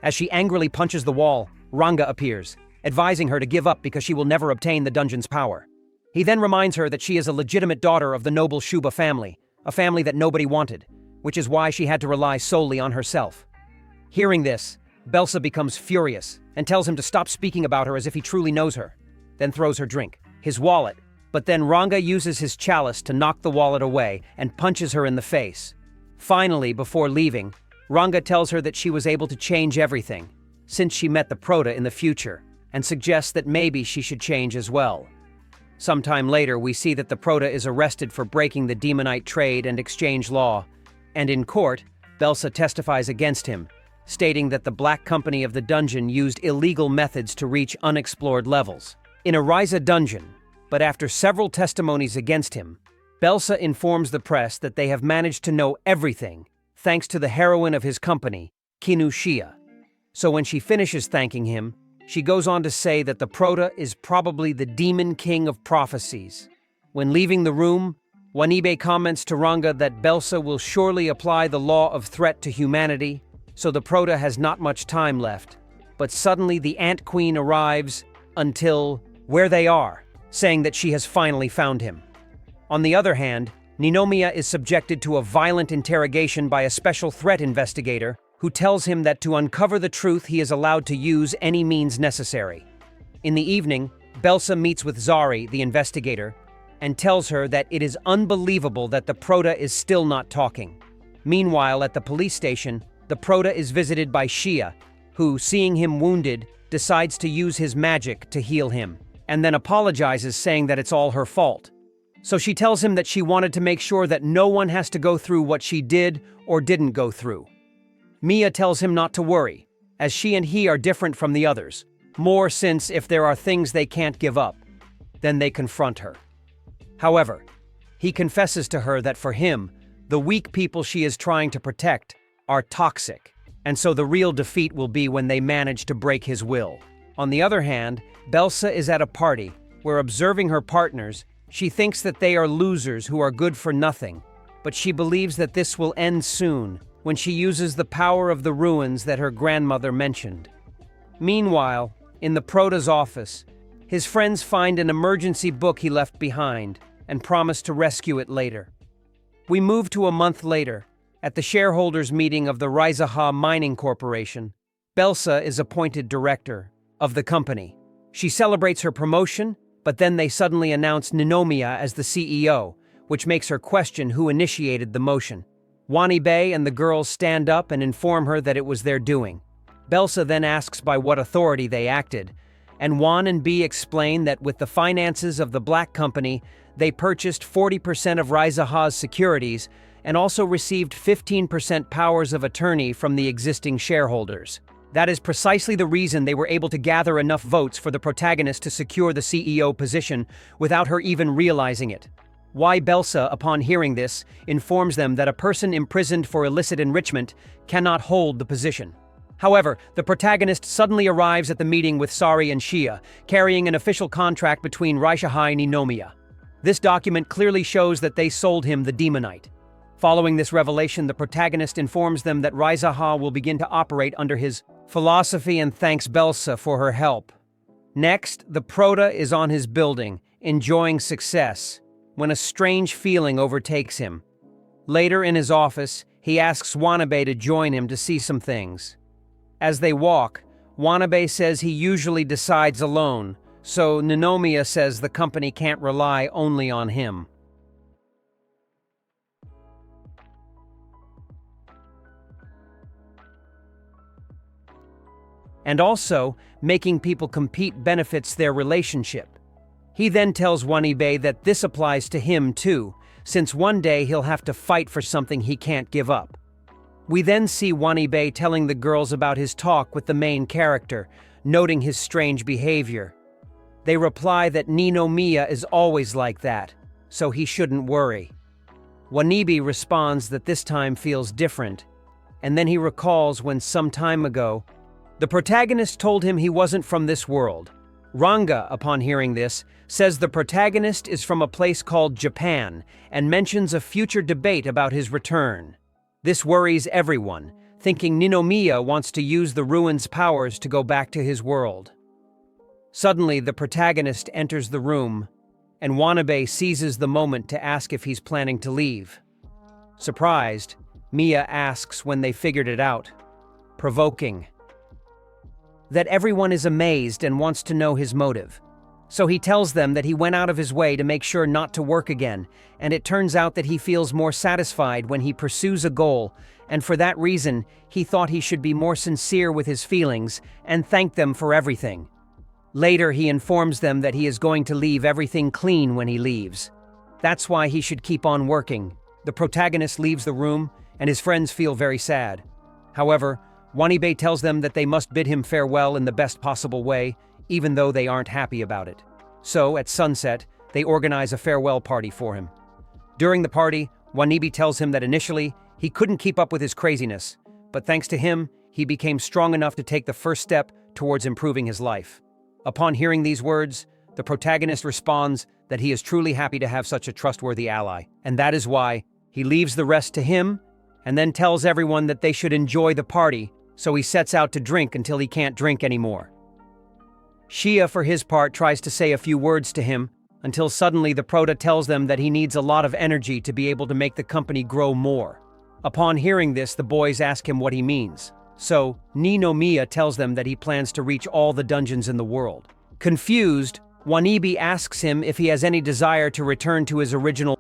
As she angrily punches the wall, Ranga appears, advising her to give up because she will never obtain the dungeon's power. He then reminds her that she is a legitimate daughter of the noble Shuba family, a family that nobody wanted, which is why she had to rely solely on herself. Hearing this, Belsa becomes furious and tells him to stop speaking about her as if he truly knows her, then throws her drink, his wallet, but then Ranga uses his chalice to knock the wallet away and punches her in the face. Finally, before leaving, Ranga tells her that she was able to change everything, since she met the Prota in the future, and suggests that maybe she should change as well. Sometime later, we see that the Prota is arrested for breaking the demonite trade and exchange law, and in court, Belsa testifies against him, stating that the black company of the dungeon used illegal methods to reach unexplored levels. In a Ryza dungeon, but after several testimonies against him, Belsa informs the press that they have managed to know everything thanks to the heroine of his company, Kinu Shia. So when she finishes thanking him, she goes on to say that the Prota is probably the demon king of prophecies. When leaving the room, Wanibe comments to Ranga that Belsa will surely apply the law of threat to humanity, so the Prota has not much time left. But suddenly the Ant Queen arrives until where they are, saying that she has finally found him. On the other hand, Ninomiya is subjected to a violent interrogation by a special threat investigator who tells him that to uncover the truth he is allowed to use any means necessary. In the evening, Belsa meets with Zari, the investigator, and tells her that it is unbelievable that the Prota is still not talking. Meanwhile, at the police station, the Prota is visited by Shia, who, seeing him wounded, decides to use his magic to heal him, and then apologizes, saying that it's all her fault. So she tells him that she wanted to make sure that no one has to go through what she did or didn't go through. Mia tells him not to worry, as she and he are different from the others, more since if there are things they can't give up, then they confront her. However, he confesses to her that for him, the weak people she is trying to protect are toxic, and so the real defeat will be when they manage to break his will. On the other hand, Belsa is at a party where, observing her partners, she thinks that they are losers who are good for nothing, but she believes that this will end soon when she uses the power of the ruins that her grandmother mentioned. Meanwhile, in the Prota's office, his friends find an emergency book he left behind and promise to rescue it later. We move to a month later. At the shareholders' meeting of the Raizaha Mining Corporation, Belsa is appointed director of the company. She celebrates her promotion, but then they suddenly announce Ninomiya as the CEO, which makes her question who initiated the motion. Wanibe and the girls stand up and inform her that it was their doing. Belsa then asks by what authority they acted, and Wan and B explain that with the finances of the black company, they purchased 40% of Rizaha's securities and also received 15% powers of attorney from the existing shareholders. That is precisely the reason they were able to gather enough votes for the protagonist to secure the CEO position without her even realizing it. Why Belsa, upon hearing this, informs them that a person imprisoned for illicit enrichment cannot hold the position. However, the protagonist suddenly arrives at the meeting with Sari and Shia, carrying an official contract between Raishahai and Ninomiya. This document clearly shows that they sold him the Demonite. Following this revelation, the protagonist informs them that Rizaha will begin to operate under his philosophy and thanks Belsa for her help. Next, the Prota is on his building, enjoying success, when a strange feeling overtakes him. Later in his office, he asks Wanabe to join him to see some things. As they walk, Wanabe says he usually decides alone, so Ninomiya says the company can't rely only on him. And also, making people compete benefits their relationship. He then tells Wanabe that this applies to him too, since one day he'll have to fight for something he can't give up. We then see Wanabe telling the girls about his talk with the main character, noting his strange behavior. They reply that Ninomiya is always like that, so he shouldn't worry. Wanabe responds that this time feels different, and then he recalls when some time ago, the protagonist told him he wasn't from this world. Ranga, upon hearing this, says the protagonist is from a place called Japan and mentions a future debate about his return. This worries everyone, thinking Ninomiya wants to use the ruin's powers to go back to his world. Suddenly, the protagonist enters the room, and Wanabe seizes the moment to ask if he's planning to leave. Surprised, Mia asks when they figured it out, provoking that everyone is amazed and wants to know his motive. So he tells them that he went out of his way to make sure not to work again, and it turns out that he feels more satisfied when he pursues a goal, and for that reason, he thought he should be more sincere with his feelings and thank them for everything. Later, he informs them that he is going to leave everything clean when he leaves. That's why he should keep on working. The protagonist leaves the room, and his friends feel very sad. However, Wanabe tells them that they must bid him farewell in the best possible way, even though they aren't happy about it. So, at sunset, they organize a farewell party for him. During the party, Wanabe tells him that initially, he couldn't keep up with his craziness, but thanks to him, he became strong enough to take the first step towards improving his life. Upon hearing these words, the protagonist responds that he is truly happy to have such a trustworthy ally, and that is why he leaves the rest to him and then tells everyone that they should enjoy the party, so he sets out to drink until he can't drink anymore. Shia, for his part, tries to say a few words to him, until suddenly the Prota tells them that he needs a lot of energy to be able to make the company grow more. Upon hearing this, the boys ask him what he means. So, Ninomiya tells them that he plans to reach all the dungeons in the world. Confused, Wanabe asks him if he has any desire to return to his original